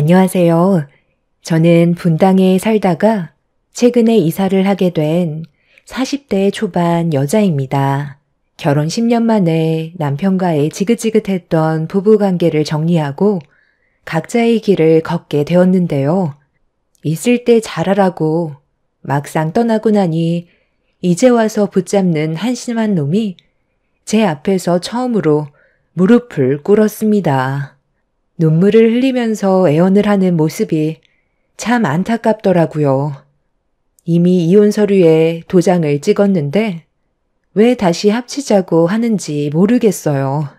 안녕하세요. 저는 분당에 살다가 최근에 이사를 하게 된 40대 초반 여자입니다. 결혼 10년 만에 남편과의 지긋지긋했던 부부관계를 정리하고 각자의 길을 걷게 되었는데요. 있을 때 잘하라고 막상 떠나고 나니 이제 와서 붙잡는 한심한 놈이 제 앞에서 처음으로 무릎을 꿇었습니다. 눈물을 흘리면서 애원을 하는 모습이 참 안타깝더라고요. 이미 이혼 서류에 도장을 찍었는데 왜 다시 합치자고 하는지 모르겠어요.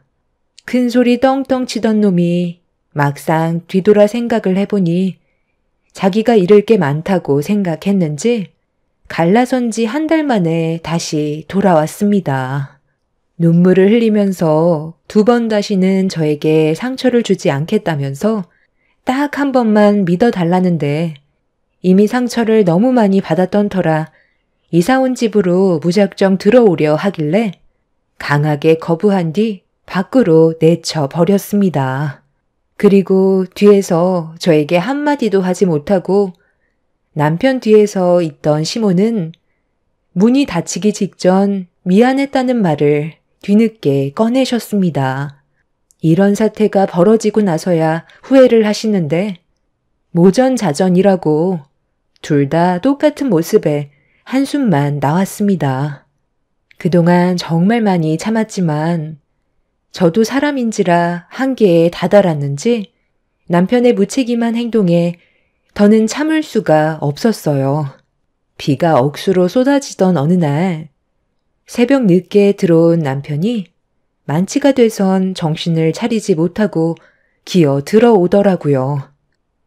큰 소리 떵떵 치던 놈이 막상 뒤돌아 생각을 해보니 자기가 잃을 게 많다고 생각했는지 갈라선 지 한 달 만에 다시 돌아왔습니다. 눈물을 흘리면서 2번 다시는 저에게 상처를 주지 않겠다면서 딱 한 번만 믿어달라는데 이미 상처를 너무 많이 받았던 터라 이사 온 집으로 무작정 들어오려 하길래 강하게 거부한 뒤 밖으로 내쳐 버렸습니다. 그리고 뒤에서 저에게 한마디도 하지 못하고 남편 뒤에서 있던 시모는 문이 닫히기 직전 미안했다는 말을 뒤늦게 꺼내셨습니다. 이런 사태가 벌어지고 나서야 후회를 하시는데 모전자전이라고 둘 다 똑같은 모습에 한숨만 나왔습니다. 그동안 정말 많이 참았지만 저도 사람인지라 한계에 다다랐는지 남편의 무책임한 행동에 더는 참을 수가 없었어요. 비가 억수로 쏟아지던 어느 날 새벽 늦게 들어온 남편이 만취가 돼선 정신을 차리지 못하고 기어 들어오더라고요.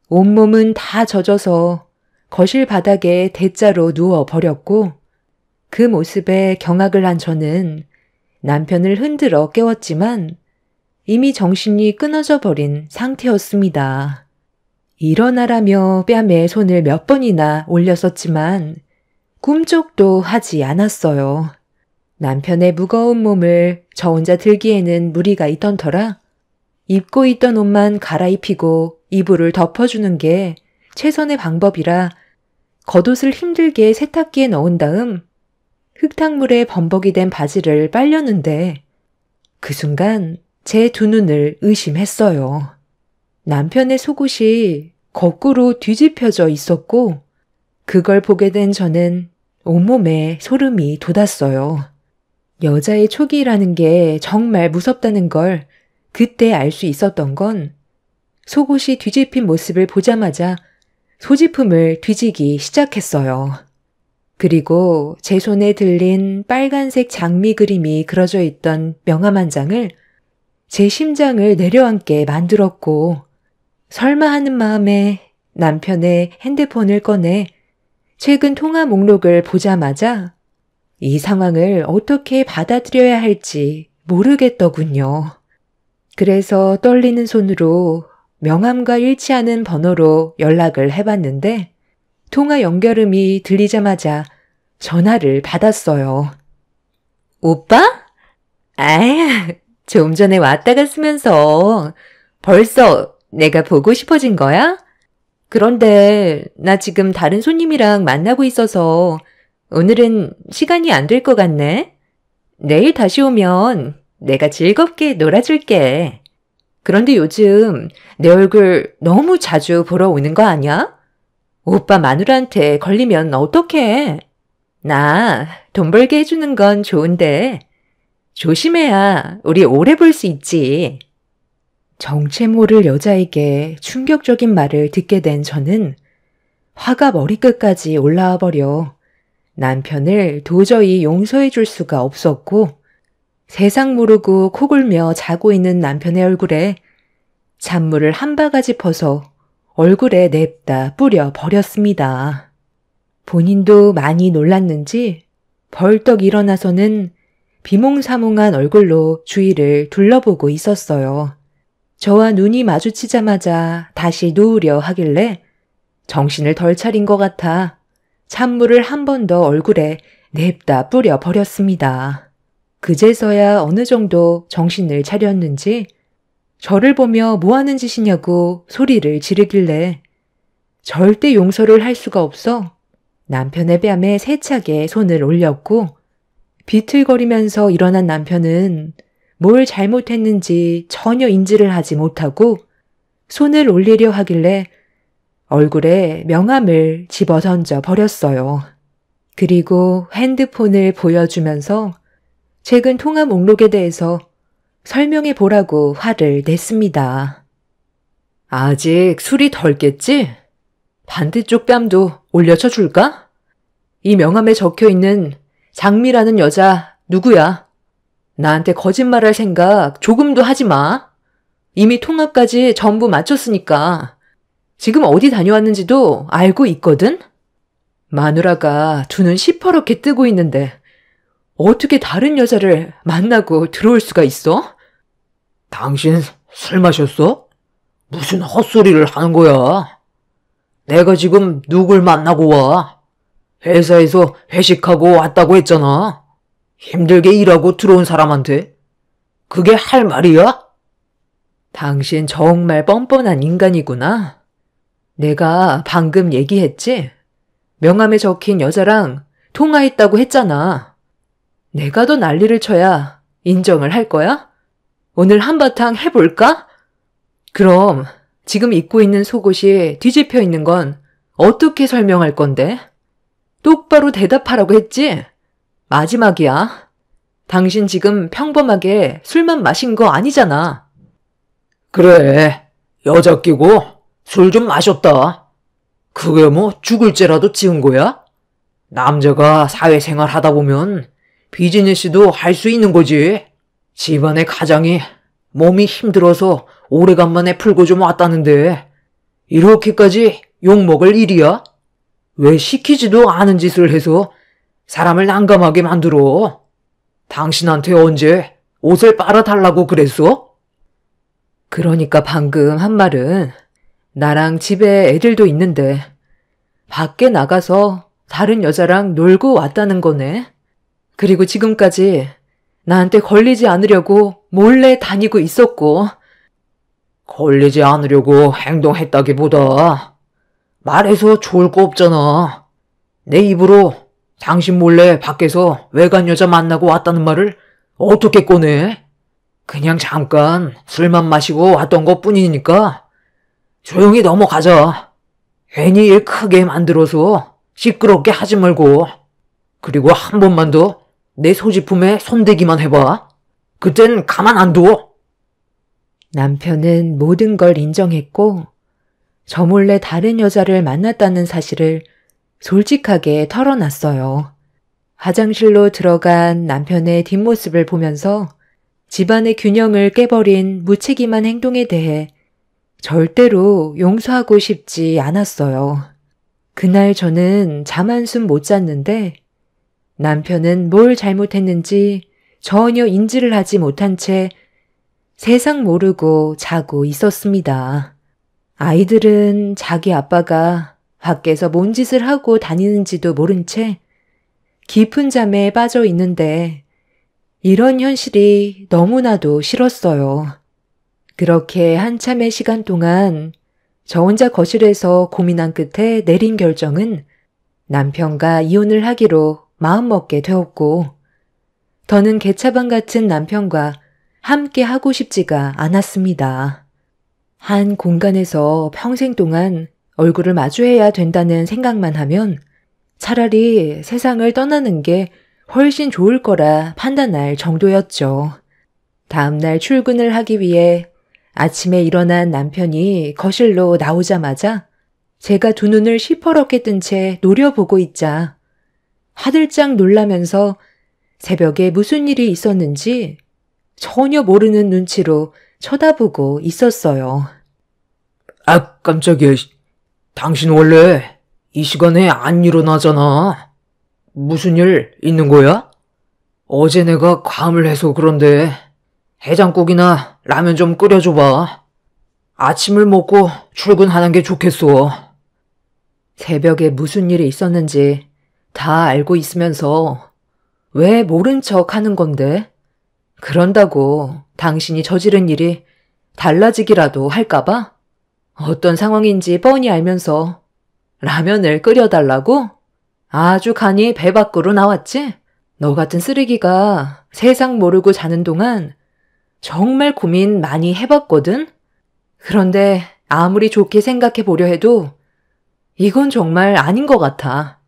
온몸은 다 젖어서 거실 바닥에 대자로 누워버렸고 그 모습에 경악을 한 저는 남편을 흔들어 깨웠지만 이미 정신이 끊어져 버린 상태였습니다. 일어나라며 뺨에 손을 몇 번이나 올렸었지만 꿈쩍도 하지 않았어요. 남편의 무거운 몸을 저 혼자 들기에는 무리가 있던 터라 입고 있던 옷만 갈아입히고 이불을 덮어주는 게 최선의 방법이라 겉옷을 힘들게 세탁기에 넣은 다음 흙탕물에 범벅이 된 바지를 빨렸는데 그 순간 제 2눈을 의심했어요. 남편의 속옷이 거꾸로 뒤집혀져 있었고 그걸 보게 된 저는 온몸에 소름이 돋았어요. 여자의 초기라는 게 정말 무섭다는 걸 그때 알 수 있었던 건 속옷이 뒤집힌 모습을 보자마자 소지품을 뒤지기 시작했어요. 그리고 제 손에 들린 빨간색 장미 그림이 그려져 있던 명함 한 장을 제 심장을 내려앉게 만들었고 설마 하는 마음에 남편의 핸드폰을 꺼내 최근 통화 목록을 보자마자 이 상황을 어떻게 받아들여야 할지 모르겠더군요. 그래서 떨리는 손으로 명함과 일치하는 번호로 연락을 해봤는데 통화 연결음이 들리자마자 전화를 받았어요. 오빠? 좀 전에 왔다 갔으면서 벌써 내가 보고 싶어진 거야? 그런데 나 지금 다른 손님이랑 만나고 있어서 오늘은 시간이 안 될 것 같네. 내일 다시 오면 내가 즐겁게 놀아줄게. 그런데 요즘 내 얼굴 너무 자주 보러 오는 거 아니야? 오빠 마누라한테 걸리면 어떡해? 나 돈 벌게 해주는 건 좋은데 조심해야 우리 오래 볼 수 있지. 정체 모를 여자에게 충격적인 말을 듣게 된 저는 화가 머리끝까지 올라와 버려 남편을 도저히 용서해 줄 수가 없었고 세상 모르고 코골며 자고 있는 남편의 얼굴에 잔물을 한 바가지 퍼서 얼굴에 냅다 뿌려 버렸습니다. 본인도 많이 놀랐는지 벌떡 일어나서는 비몽사몽한 얼굴로 주위를 둘러보고 있었어요. 저와 눈이 마주치자마자 다시 누우려 하길래 정신을 덜 차린 것 같아 찬물을 한 번 더 얼굴에 냅다 뿌려 버렸습니다. 그제서야 어느 정도 정신을 차렸는지 저를 보며 뭐 하는 짓이냐고 소리를 지르길래 절대 용서를 할 수가 없어 남편의 뺨에 세차게 손을 올렸고 비틀거리면서 일어난 남편은 뭘 잘못했는지 전혀 인지를 하지 못하고 손을 올리려 하길래 얼굴에 명함을 집어던져 버렸어요. 그리고 핸드폰을 보여주면서 최근 통화 목록에 대해서 설명해 보라고 화를 냈습니다. 아직 술이 덜 깼지? 반대쪽 뺨도 올려쳐 줄까? 이 명함에 적혀있는 장미라는 여자 누구야? 나한테 거짓말할 생각 조금도 하지 마. 이미 통화까지 전부 마쳤으니까 지금 어디 다녀왔는지도 알고 있거든? 마누라가 두 눈 시퍼렇게 뜨고 있는데 어떻게 다른 여자를 만나고 들어올 수가 있어? 당신 술 마셨어? 무슨 헛소리를 하는 거야? 내가 지금 누굴 만나고 와? 회사에서 회식하고 왔다고 했잖아. 힘들게 일하고 들어온 사람한테. 그게 할 말이야? 당신 정말 뻔뻔한 인간이구나. 내가 방금 얘기했지? 명함에 적힌 여자랑 통화했다고 했잖아. 내가 더 난리를 쳐야 인정을 할 거야? 오늘 한바탕 해볼까? 그럼 지금 입고 있는 속옷이 뒤집혀 있는 건 어떻게 설명할 건데? 똑바로 대답하라고 했지? 마지막이야. 당신 지금 평범하게 술만 마신 거 아니잖아. 그래, 여자 끼고 술 좀 마셨다. 그게 뭐 죽을 죄라도 지은 거야? 남자가 사회생활 하다 보면 비즈니스도 할 수 있는 거지. 집안의 가장이 몸이 힘들어서 오래간만에 풀고 좀 왔다는데 이렇게까지 욕먹을 일이야? 왜 시키지도 않은 짓을 해서 사람을 난감하게 만들어? 당신한테 언제 옷을 빨아달라고 그랬어? 그러니까 방금 한 말은 나랑 집에 애들도 있는데 밖에 나가서 다른 여자랑 놀고 왔다는 거네. 그리고 지금까지 나한테 걸리지 않으려고 몰래 다니고 있었고. 걸리지 않으려고 행동했다기보다 말해서 좋을 거 없잖아. 내 입으로 당신 몰래 밖에서 외간 여자 만나고 왔다는 말을 어떻게 꺼내? 그냥 잠깐 술만 마시고 왔던 것 뿐이니까 조용히 넘어가자. 괜히 일 크게 만들어서 시끄럽게 하지 말고. 그리고 한 번만 더 내 소지품에 손대기만 해봐. 그땐 가만 안 둬. 남편은 모든 걸 인정했고 저 몰래 다른 여자를 만났다는 사실을 솔직하게 털어놨어요. 화장실로 들어간 남편의 뒷모습을 보면서 집안의 균형을 깨버린 무책임한 행동에 대해 절대로 용서하고 싶지 않았어요. 그날 저는 잠 한숨 못 잤는데 남편은 뭘 잘못했는지 전혀 인지를 하지 못한 채 세상 모르고 자고 있었습니다. 아이들은 자기 아빠가 밖에서 뭔 짓을 하고 다니는지도 모른 채 깊은 잠에 빠져 있는데 이런 현실이 너무나도 싫었어요. 그렇게 한참의 시간 동안 저 혼자 거실에서 고민한 끝에 내린 결정은 남편과 이혼을 하기로 마음먹게 되었고 더는 개차반 같은 남편과 함께 하고 싶지가 않았습니다. 한 공간에서 평생 동안 얼굴을 마주해야 된다는 생각만 하면 차라리 세상을 떠나는 게 훨씬 좋을 거라 판단할 정도였죠. 다음날 출근을 하기 위해 아침에 일어난 남편이 거실로 나오자마자 제가 두 눈을 시퍼렇게 뜬 채 노려보고 있자 화들짝 놀라면서 새벽에 무슨 일이 있었는지 전혀 모르는 눈치로 쳐다보고 있었어요. 아, 깜짝이야. 당신 원래 이 시간에 안 일어나잖아. 무슨 일 있는 거야? 어제 내가 과음을 해서 그런데 해장국이나 라면 좀 끓여줘봐. 아침을 먹고 출근하는 게 좋겠어. 새벽에 무슨 일이 있었는지 다 알고 있으면서 왜 모른 척 하는 건데? 그런다고 당신이 저지른 일이 달라지기라도 할까봐? 어떤 상황인지 뻔히 알면서 라면을 끓여달라고? 아주 간이 배 밖으로 나왔지? 너 같은 쓰레기가 세상 모르고 자는 동안 정말 고민 많이 해봤거든? 그런데 아무리 좋게 생각해 보려 해도 이건 정말 아닌 것 같아.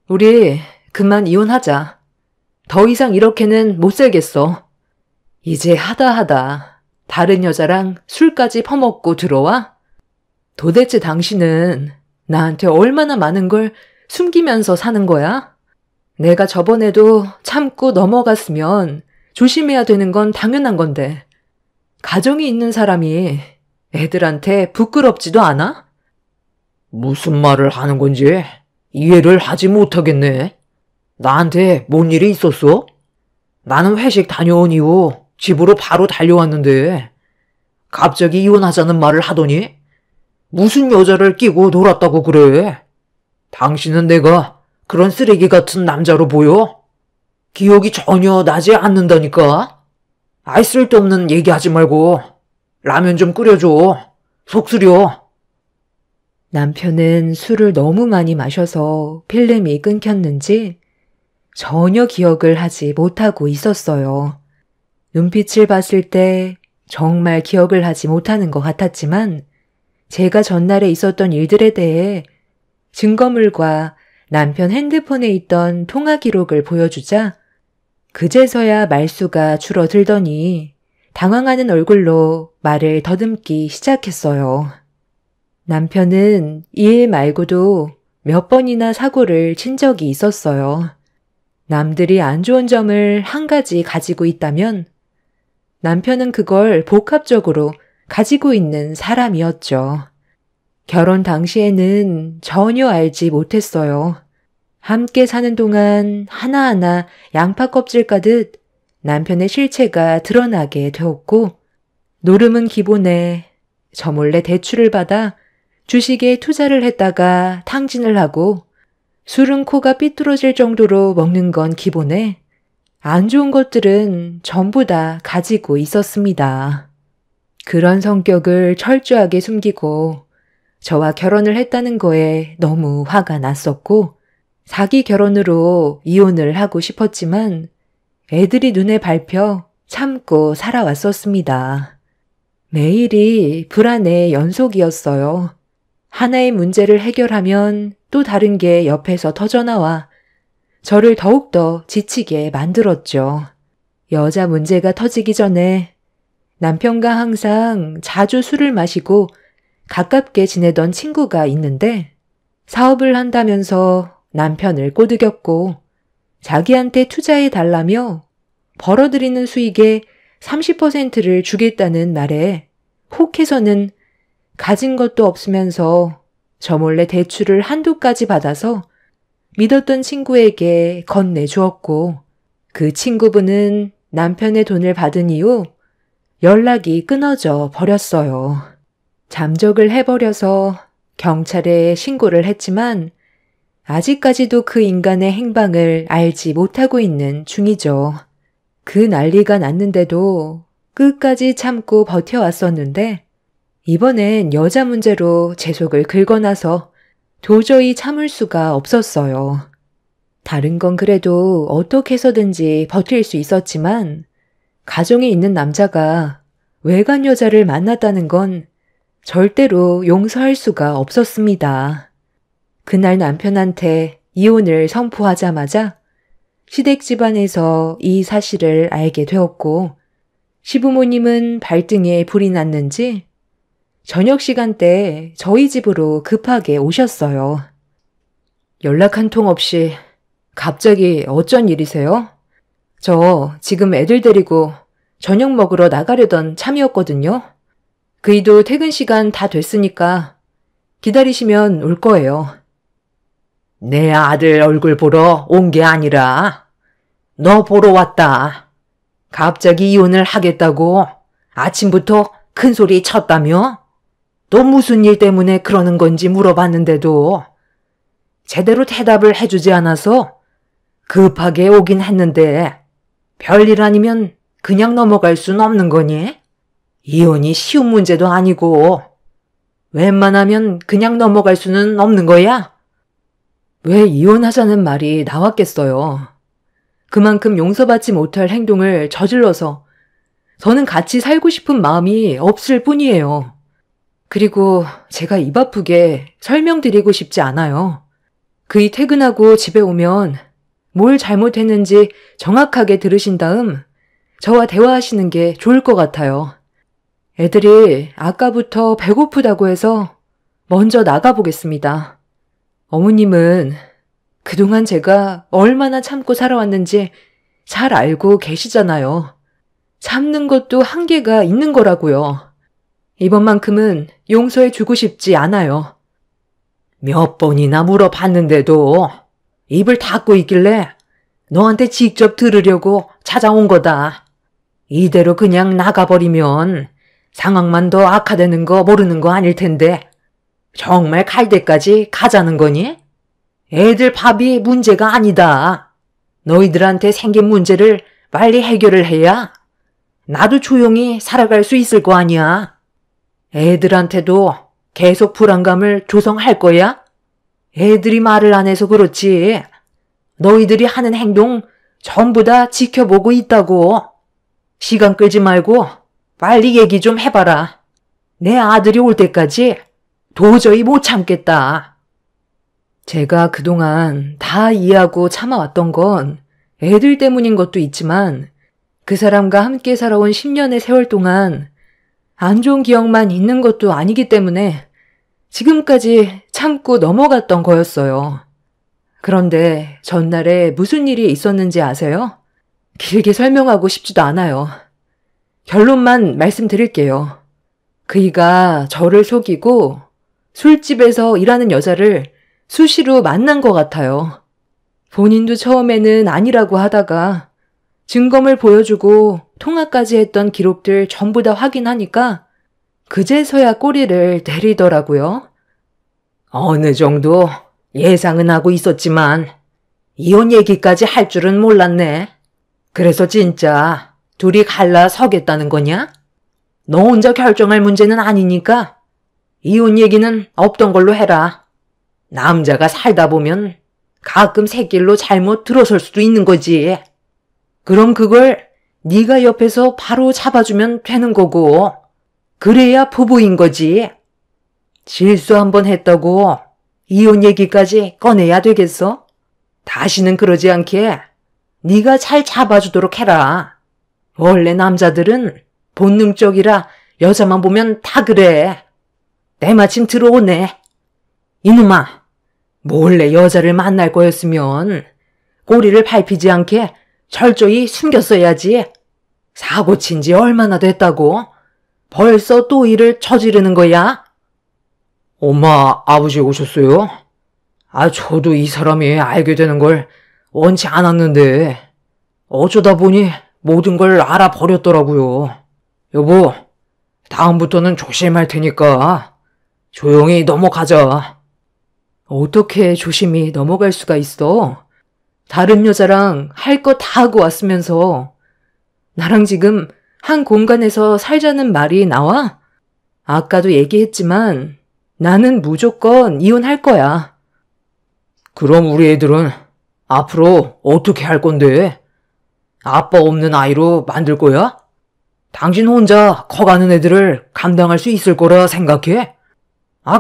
우리 그만 이혼하자. 더 이상 이렇게는 못 살겠어. 이제 하다 다른 여자랑 술까지 퍼먹고 들어와? 도대체 당신은 나한테 얼마나 많은 걸 숨기면서 사는 거야? 내가 저번에도 참고 넘어갔으면 조심해야 되는 건 당연한 건데 가정이 있는 사람이 애들한테 부끄럽지도 않아? 무슨 말을 하는 건지 이해를 하지 못하겠네. 나한테 뭔 일이 있었어? 나는 회식 다녀온 이후 집으로 바로 달려왔는데 갑자기 이혼하자는 말을 하더니 무슨 여자를 끼고 놀았다고 그래? 당신은 내가 그런 쓰레기 같은 남자로 보여? 기억이 전혀 나지 않는다니까? 아이 쓸데없는 얘기하지 말고 라면 좀 끓여줘. 속 쓰려. 남편은 술을 너무 많이 마셔서 필름이 끊겼는지 전혀 기억을 하지 못하고 있었어요. 눈빛을 봤을 때 정말 기억을 하지 못하는 것 같았지만 제가 전날에 있었던 일들에 대해 증거물과 남편 핸드폰에 있던 통화 기록을 보여주자 그제서야 말수가 줄어들더니 당황하는 얼굴로 말을 더듬기 시작했어요. 남편은 이 일 말고도 몇 번이나 사고를 친 적이 있었어요. 남들이 안 좋은 점을 한 가지 가지고 있다면 남편은 그걸 복합적으로 가지고 있는 사람이었죠. 결혼 당시에는 전혀 알지 못했어요. 함께 사는 동안 하나하나 양파 껍질 까듯 남편의 실체가 드러나게 되었고 노름은 기본에 저 몰래 대출을 받아 주식에 투자를 했다가 탕진을 하고 술은 코가 삐뚤어질 정도로 먹는 건 기본에 안 좋은 것들은 전부 다 가지고 있었습니다. 그런 성격을 철저하게 숨기고 저와 결혼을 했다는 거에 너무 화가 났었고 사기 결혼으로 이혼을 하고 싶었지만 애들이 눈에 밟혀 참고 살아왔었습니다. 매일이 불안의 연속이었어요. 하나의 문제를 해결하면 또 다른 게 옆에서 터져나와 저를 더욱더 지치게 만들었죠. 여자 문제가 터지기 전에 남편과 항상 자주 술을 마시고 가깝게 지내던 친구가 있는데 사업을 한다면서 남편을 꼬드겼고 자기한테 투자해 달라며 벌어들이는 수익의 30%를 주겠다는 말에 혹해서는 가진 것도 없으면서 저 몰래 대출을 한두 가지 받아서 믿었던 친구에게 건네주었고 그 친구분은 남편의 돈을 받은 이후 연락이 끊어져 버렸어요. 잠적을 해버려서 경찰에 신고를 했지만 아직까지도 그 인간의 행방을 알지 못하고 있는 중이죠. 그 난리가 났는데도 끝까지 참고 버텨왔었는데 이번엔 여자 문제로 제 속을 긁어놔서 도저히 참을 수가 없었어요. 다른 건 그래도 어떻게 해서든지 버틸 수 있었지만 가정에 있는 남자가 외간 여자를 만났다는 건 절대로 용서할 수가 없었습니다. 그날 남편한테 이혼을 선포하자마자 시댁 집안에서 이 사실을 알게 되었고 시부모님은 발등에 불이 났는지 저녁 시간대에 저희 집으로 급하게 오셨어요. 연락 한 통 없이 갑자기 어쩐 일이세요? 저 지금 애들 데리고 저녁 먹으러 나가려던 참이었거든요. 그이도 퇴근 시간 다 됐으니까 기다리시면 올 거예요. 내 아들 얼굴 보러 온 게 아니라 너 보러 왔다. 갑자기 이혼을 하겠다고 아침부터 큰 소리 쳤다며? 또 무슨 일 때문에 그러는 건지 물어봤는데도 제대로 대답을 해주지 않아서 급하게 오긴 했는데 별일 아니면 그냥 넘어갈 순 없는 거니? 이혼이 쉬운 문제도 아니고 웬만하면 그냥 넘어갈 수는 없는 거야? 왜 이혼하자는 말이 나왔겠어요. 그만큼 용서받지 못할 행동을 저질러서 저는 같이 살고 싶은 마음이 없을 뿐이에요. 그리고 제가 입 아프게 설명드리고 싶지 않아요. 그이 퇴근하고 집에 오면 뭘 잘못했는지 정확하게 들으신 다음 저와 대화하시는 게 좋을 것 같아요. 애들이 아까부터 배고프다고 해서 먼저 나가보겠습니다. 어머님은 그동안 제가 얼마나 참고 살아왔는지 잘 알고 계시잖아요. 참는 것도 한계가 있는 거라고요. 이번만큼은 용서해주고 싶지 않아요. 몇 번이나 물어봤는데도 입을 닫고 있길래 너한테 직접 들으려고 찾아온 거다. 이대로 그냥 나가버리면 상황만 더 악화되는 거 모르는 거 아닐 텐데 정말 갈 때까지 가자는 거니? 애들 밥이 문제가 아니다. 너희들한테 생긴 문제를 빨리 해결을 해야 나도 조용히 살아갈 수 있을 거 아니야. 애들한테도 계속 불안감을 조성할 거야? 애들이 말을 안 해서 그렇지. 너희들이 하는 행동 전부 다 지켜보고 있다고. 시간 끌지 말고 빨리 얘기 좀 해봐라. 내 아들이 올 때까지 도저히 못 참겠다. 제가 그동안 다 이해하고 참아왔던 건 애들 때문인 것도 있지만 그 사람과 함께 살아온 10년의 세월 동안 안 좋은 기억만 있는 것도 아니기 때문에 지금까지 참고 넘어갔던 거였어요. 그런데 전날에 무슨 일이 있었는지 아세요? 길게 설명하고 싶지도 않아요. 결론만 말씀드릴게요. 그이가 저를 속이고 술집에서 일하는 여자를 수시로 만난 것 같아요. 본인도 처음에는 아니라고 하다가 증거물 보여주고 통화까지 했던 기록들 전부 다 확인하니까 그제서야 꼬리를 내리더라고요. 어느 정도 예상은 하고 있었지만 이혼 얘기까지 할 줄은 몰랐네. 그래서 진짜 둘이 갈라서겠다는 거냐? 너 혼자 결정할 문제는 아니니까 이혼 얘기는 없던 걸로 해라. 남자가 살다 보면 가끔 새길로 잘못 들어설 수도 있는 거지. 그럼 그걸 네가 옆에서 바로 잡아주면 되는 거고 그래야 부부인 거지. 실수 한번 했다고 이혼 얘기까지 꺼내야 되겠어? 다시는 그러지 않게 네가 잘 잡아주도록 해라. 원래 남자들은 본능적이라 여자만 보면 다 그래. 때마침 들어오네. 이놈아, 몰래 여자를 만날 거였으면 꼬리를 밟히지 않게 철저히 숨겼어야지. 사고 친 지 얼마나 됐다고? 벌써 또 일을 저지르는 거야? 엄마, 아버지 오셨어요? 저도 이 사람이 알게 되는 걸 원치 않았는데 어쩌다 보니 모든 걸 알아버렸더라고요. 여보, 다음부터는 조심할 테니까 조용히 넘어가자. 어떻게 조심히 넘어갈 수가 있어? 다른 여자랑 할 거 다 하고 왔으면서 나랑 지금 한 공간에서 살자는 말이 나와? 아까도 얘기했지만 나는 무조건 이혼할 거야. 그럼 우리 애들은 앞으로 어떻게 할 건데? 아빠 없는 아이로 만들 거야? 당신 혼자 커가는 애들을 감당할 수 있을 거라 생각해?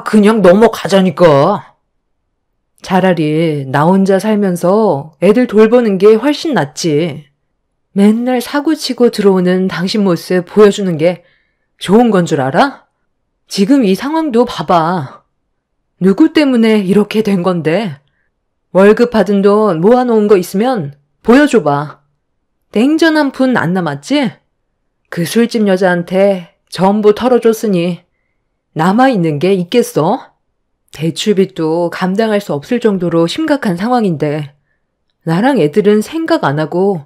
그냥 넘어가자니까. 차라리 나 혼자 살면서 애들 돌보는 게 훨씬 낫지. 맨날 사고치고 들어오는 당신 모습 보여주는 게 좋은 건 줄 알아? 지금 이 상황도 봐봐. 누구 때문에 이렇게 된 건데? 월급 받은 돈 모아놓은 거 있으면 보여줘봐. 냉전 한 푼 안 남았지? 그 술집 여자한테 전부 털어줬으니 남아있는 게 있겠어? 대출빚도 감당할 수 없을 정도로 심각한 상황인데 나랑 애들은 생각 안 하고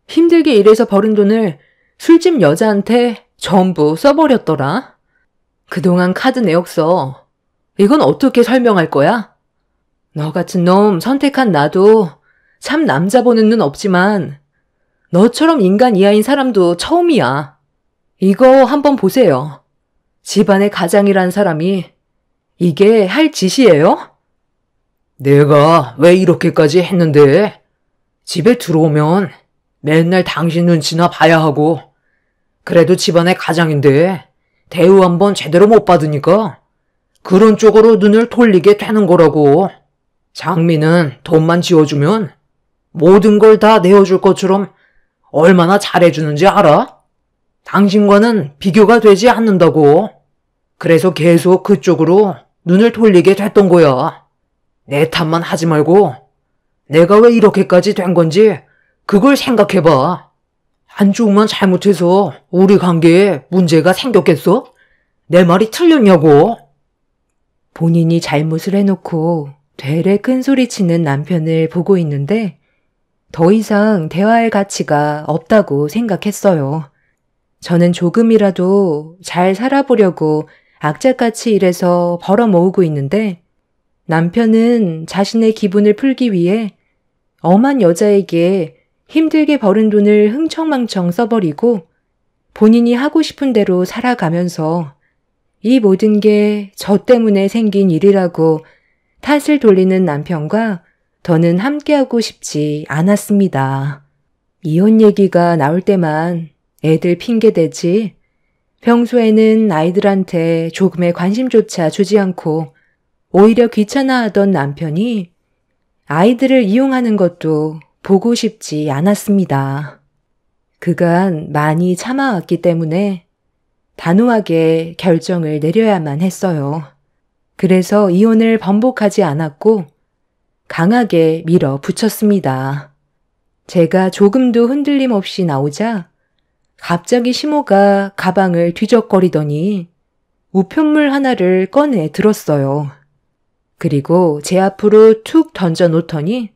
힘들게 일해서 벌은 돈을 술집 여자한테 전부 써버렸더라. 그동안 카드 내역서 이건 어떻게 설명할 거야? 너 같은 놈 선택한 나도 참 남자 보는 눈 없지만 너처럼 인간 이하인 사람도 처음이야. 이거 한번 보세요. 집안의 가장이란 사람이 이게 할 짓이에요? 내가 왜 이렇게까지 했는데? 집에 들어오면 맨날 당신 눈치나 봐야 하고, 그래도 집안의 가장인데 대우 한번 제대로 못 받으니까 그런 쪽으로 눈을 돌리게 되는 거라고. 장미는 돈만 지어주면 모든 걸 다 내어줄 것처럼 얼마나 잘해주는지 알아? 당신과는 비교가 되지 않는다고. 그래서 계속 그쪽으로 눈을 돌리게 됐던 거야. 내 탓만 하지 말고 내가 왜 이렇게까지 된 건지 그걸 생각해봐. 한쪽만 잘못해서 우리 관계에 문제가 생겼겠어? 내 말이 틀렸냐고. 본인이 잘못을 해놓고 되레 큰소리치는 남편을 보고 있는데 더 이상 대화할 가치가 없다고 생각했어요. 저는 조금이라도 잘 살아보려고 악착같이 일해서 벌어모으고 있는데 남편은 자신의 기분을 풀기 위해 엄한 여자에게 힘들게 벌은 돈을 흥청망청 써버리고 본인이 하고 싶은 대로 살아가면서 이 모든 게 저 때문에 생긴 일이라고 탓을 돌리는 남편과 더는 함께하고 싶지 않았습니다. 이혼 얘기가 나올 때만 애들 핑계대지 평소에는 아이들한테 조금의 관심조차 주지 않고 오히려 귀찮아하던 남편이 아이들을 이용하는 것도 보고 싶지 않았습니다. 그간 많이 참아왔기 때문에 단호하게 결정을 내려야만 했어요. 그래서 이혼을 번복하지 않았고 강하게 밀어붙였습니다. 제가 조금도 흔들림 없이 나오자 갑자기 시모가 가방을 뒤적거리더니 우편물 하나를 꺼내 들었어요. 그리고 제 앞으로 툭 던져 놓더니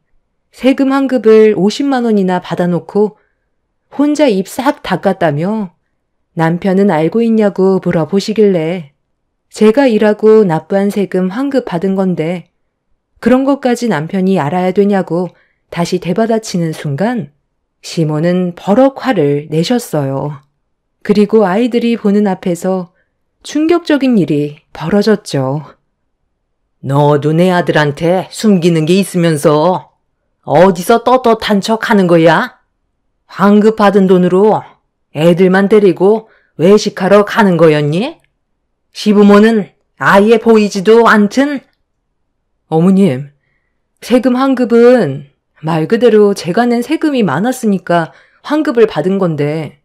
세금 환급을 50만 원이나 받아놓고 혼자 입 싹 닦았다며 남편은 알고 있냐고 물어보시길래 제가 일하고 납부한 세금 환급 받은 건데 그런 것까지 남편이 알아야 되냐고 다시 되받아치는 순간 시모는 버럭 화를 내셨어요. 그리고 아이들이 보는 앞에서 충격적인 일이 벌어졌죠. 너도 내 아들한테 숨기는 게 있으면서 어디서 떳떳한 척 하는 거야? 환급 받은 돈으로 애들만 데리고 외식하러 가는 거였니? 시부모는 아예 보이지도 않든? 어머님, 세금 환급은 말 그대로 제가 낸 세금이 많았으니까 환급을 받은 건데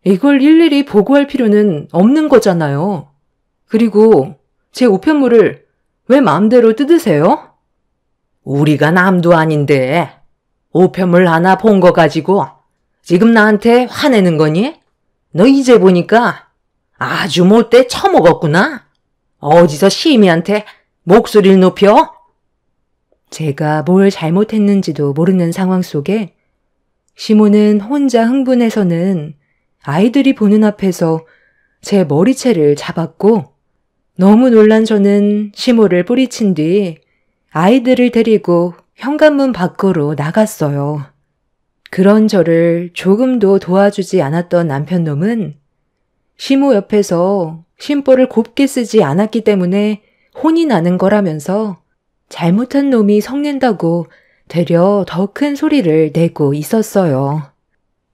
이걸 일일이 보고할 필요는 없는 거잖아요. 그리고 제 우편물을 왜 마음대로 뜯으세요? 우리가 남도 아닌데 우편물 하나 본 거 가지고 지금 나한테 화내는 거니? 너 이제 보니까 아주 못돼 처먹었구나. 어디서 시미한테 목소리를 높여? 제가 뭘 잘못했는지도 모르는 상황 속에 시모는 혼자 흥분해서는 아이들이 보는 앞에서 제 머리채를 잡았고 너무 놀란 저는 시모를 뿌리친 뒤 아이들을 데리고 현관문 밖으로 나갔어요. 그런 저를 조금도 도와주지 않았던 남편놈은 시모 옆에서 심보를 곱게 쓰지 않았기 때문에 혼이 나는 거라면서 잘못한 놈이 성낸다고 되려 더 큰 소리를 내고 있었어요.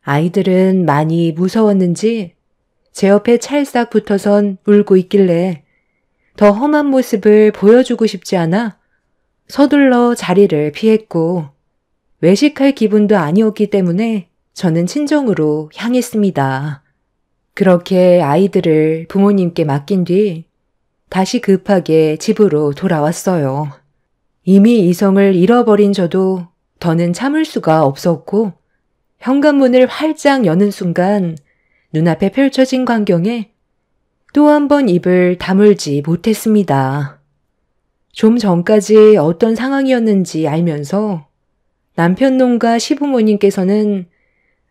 아이들은 많이 무서웠는지 제 옆에 찰싹 붙어선 울고 있길래 더 험한 모습을 보여주고 싶지 않아 서둘러 자리를 피했고 외식할 기분도 아니었기 때문에 저는 친정으로 향했습니다. 그렇게 아이들을 부모님께 맡긴 뒤 다시 급하게 집으로 돌아왔어요. 이미 이성을 잃어버린 저도 더는 참을 수가 없었고 현관문을 활짝 여는 순간 눈앞에 펼쳐진 광경에 또 한 번 입을 다물지 못했습니다. 좀 전까지 어떤 상황이었는지 알면서 남편놈과 시부모님께서는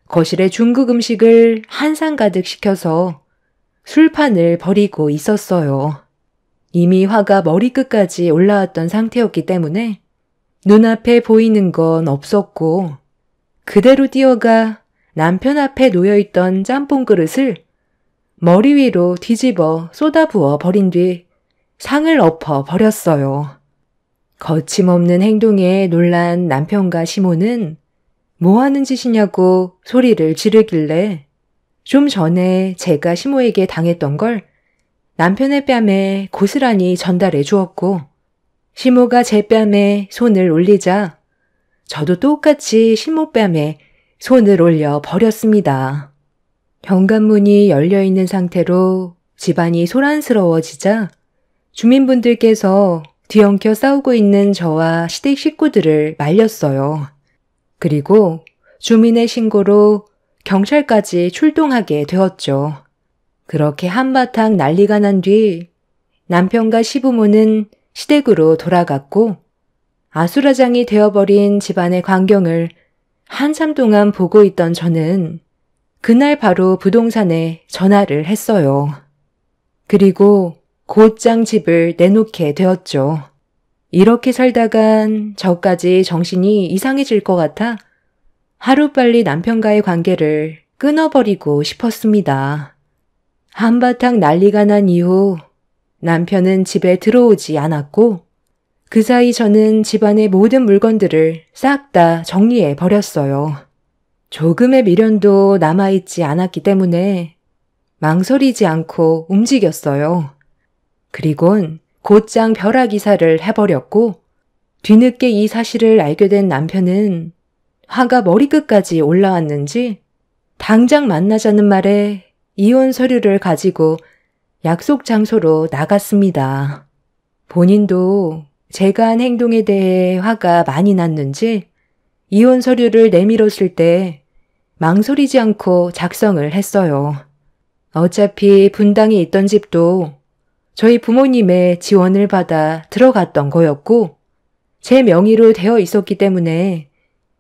거실에 중국 음식을 한 상 가득 시켜서 술판을 벌이고 있었어요. 이미 화가 머리끝까지 올라왔던 상태였기 때문에 눈앞에 보이는 건 없었고 그대로 뛰어가 남편 앞에 놓여있던 짬뽕 그릇을 머리 위로 뒤집어 쏟아부어 버린 뒤 상을 엎어 버렸어요. 거침없는 행동에 놀란 남편과 시모는 뭐 하는 짓이냐고 소리를 지르길래 좀 전에 제가 시모에게 당했던 걸 남편의 뺨에 고스란히 전달해 주었고 시모가 제 뺨에 손을 올리자 저도 똑같이 시모 뺨에 손을 올려 버렸습니다. 현관문이 열려있는 상태로 집안이 소란스러워지자 주민분들께서 뒤엉켜 싸우고 있는 저와 시댁 식구들을 말렸어요. 그리고 주민의 신고로 경찰까지 출동하게 되었죠. 그렇게 한바탕 난리가 난 뒤 남편과 시부모는 시댁으로 돌아갔고 아수라장이 되어버린 집안의 광경을 한참 동안 보고 있던 저는 그날 바로 부동산에 전화를 했어요. 그리고 곧장 집을 내놓게 되었죠. 이렇게 살다간 저까지 정신이 이상해질 것 같아 하루빨리 남편과의 관계를 끊어버리고 싶었습니다. 한바탕 난리가 난 이후 남편은 집에 들어오지 않았고 그 사이 저는 집안의 모든 물건들을 싹 다 정리해 버렸어요. 조금의 미련도 남아있지 않았기 때문에 망설이지 않고 움직였어요. 그리곤 곧장 벼락이사를 해버렸고 뒤늦게 이 사실을 알게 된 남편은 화가 머리끝까지 올라왔는지 당장 만나자는 말에 이혼 서류를 가지고 약속 장소로 나갔습니다. 본인도 제가 한 행동에 대해 화가 많이 났는지 이혼 서류를 내밀었을 때 망설이지 않고 작성을 했어요. 어차피 분당에 있던 집도 저희 부모님의 지원을 받아 들어갔던 거였고 제 명의로 되어 있었기 때문에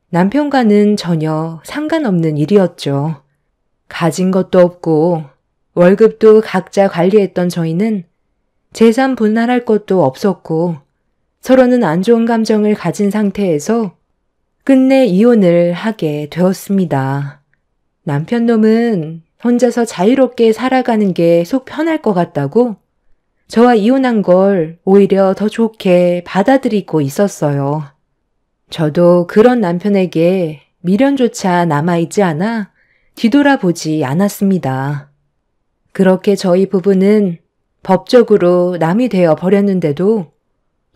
남편과는 전혀 상관없는 일이었죠. 가진 것도 없고 월급도 각자 관리했던 저희는 재산 분할할 것도 없었고 서로는 안 좋은 감정을 가진 상태에서 끝내 이혼을 하게 되었습니다. 남편 놈은 혼자서 자유롭게 살아가는 게 속 편할 것 같다고 저와 이혼한 걸 오히려 더 좋게 받아들이고 있었어요. 저도 그런 남편에게 미련조차 남아있지 않아 뒤돌아보지 않았습니다. 그렇게 저희 부부는 법적으로 남이 되어 버렸는데도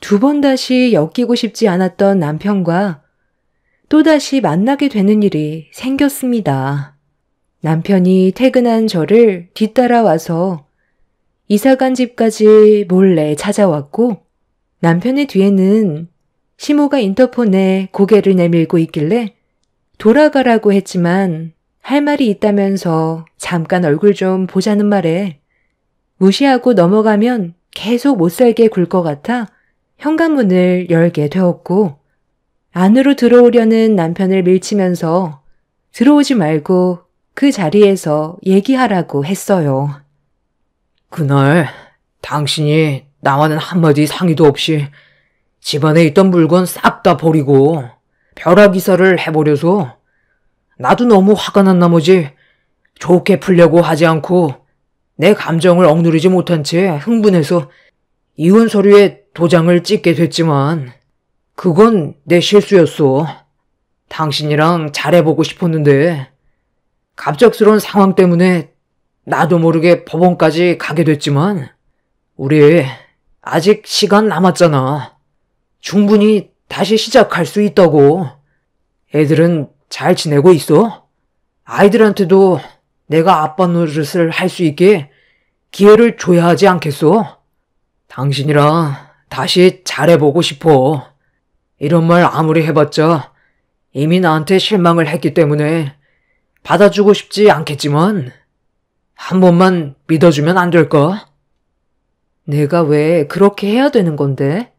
두 번 다시 엮이고 싶지 않았던 남편과 또다시 만나게 되는 일이 생겼습니다. 남편이 퇴근한 저를 뒤따라와서 이사간 집까지 몰래 찾아왔고 남편의 뒤에는 시모가 인터폰에 고개를 내밀고 있길래 돌아가라고 했지만 할 말이 있다면서 잠깐 얼굴 좀 보자는 말에 무시하고 넘어가면 계속 못 살게 굴 것 같아 현관문을 열게 되었고 안으로 들어오려는 남편을 밀치면서 들어오지 말고 그 자리에서 얘기하라고 했어요. 그날 당신이 나와는 한마디 상의도 없이 집안에 있던 물건 싹 다 버리고 벼락이사를 해버려서 나도 너무 화가 난 나머지 좋게 풀려고 하지 않고 내 감정을 억누르지 못한 채 흥분해서 이혼 서류에 도장을 찍게 됐지만 그건 내 실수였어. 당신이랑 잘해보고 싶었는데 갑작스러운 상황 때문에 나도 모르게 법원까지 가게 됐지만 우리 아직 시간 남았잖아. 충분히 다시 시작할 수 있다고. 애들은 잘 지내고 있어? 아이들한테도 내가 아빠 노릇을 할 수 있게 기회를 줘야 하지 않겠어? 당신이랑 다시 잘해보고 싶어. 이런 말 아무리 해봤자 이미 나한테 실망을 했기 때문에 받아주고 싶지 않겠지만 한 번만 믿어주면 안 될까? 내가 왜 그렇게 해야 되는 건데?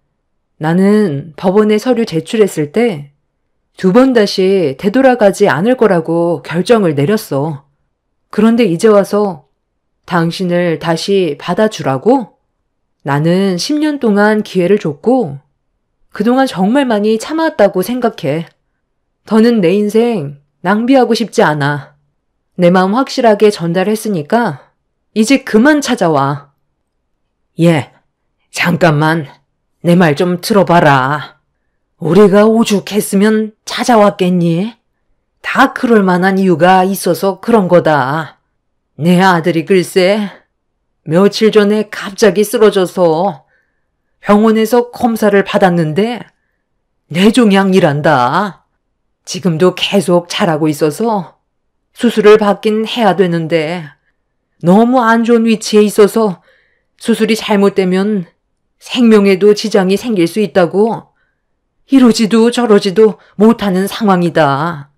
나는 법원에 서류 제출했을 때 두 번 다시 되돌아가지 않을 거라고 결정을 내렸어. 그런데 이제 와서 당신을 다시 받아주라고? 나는 10년 동안 기회를 줬고 그동안 정말 많이 참아왔다고 생각해. 더는 내 인생 낭비하고 싶지 않아. 내 마음 확실하게 전달했으니까 이제 그만 찾아와. 예, 잠깐만 내 말 좀 들어봐라. 우리가 오죽했으면 찾아왔겠니? 다 그럴 만한 이유가 있어서 그런 거다. 내 아들이 글쎄 며칠 전에 갑자기 쓰러져서 병원에서 검사를 받았는데 뇌종양이란다. 지금도 계속 자라고 있어서 수술을 받긴 해야 되는데 너무 안 좋은 위치에 있어서 수술이 잘못되면 생명에도 지장이 생길 수 있다고 이러지도 저러지도 못하는 상황이다.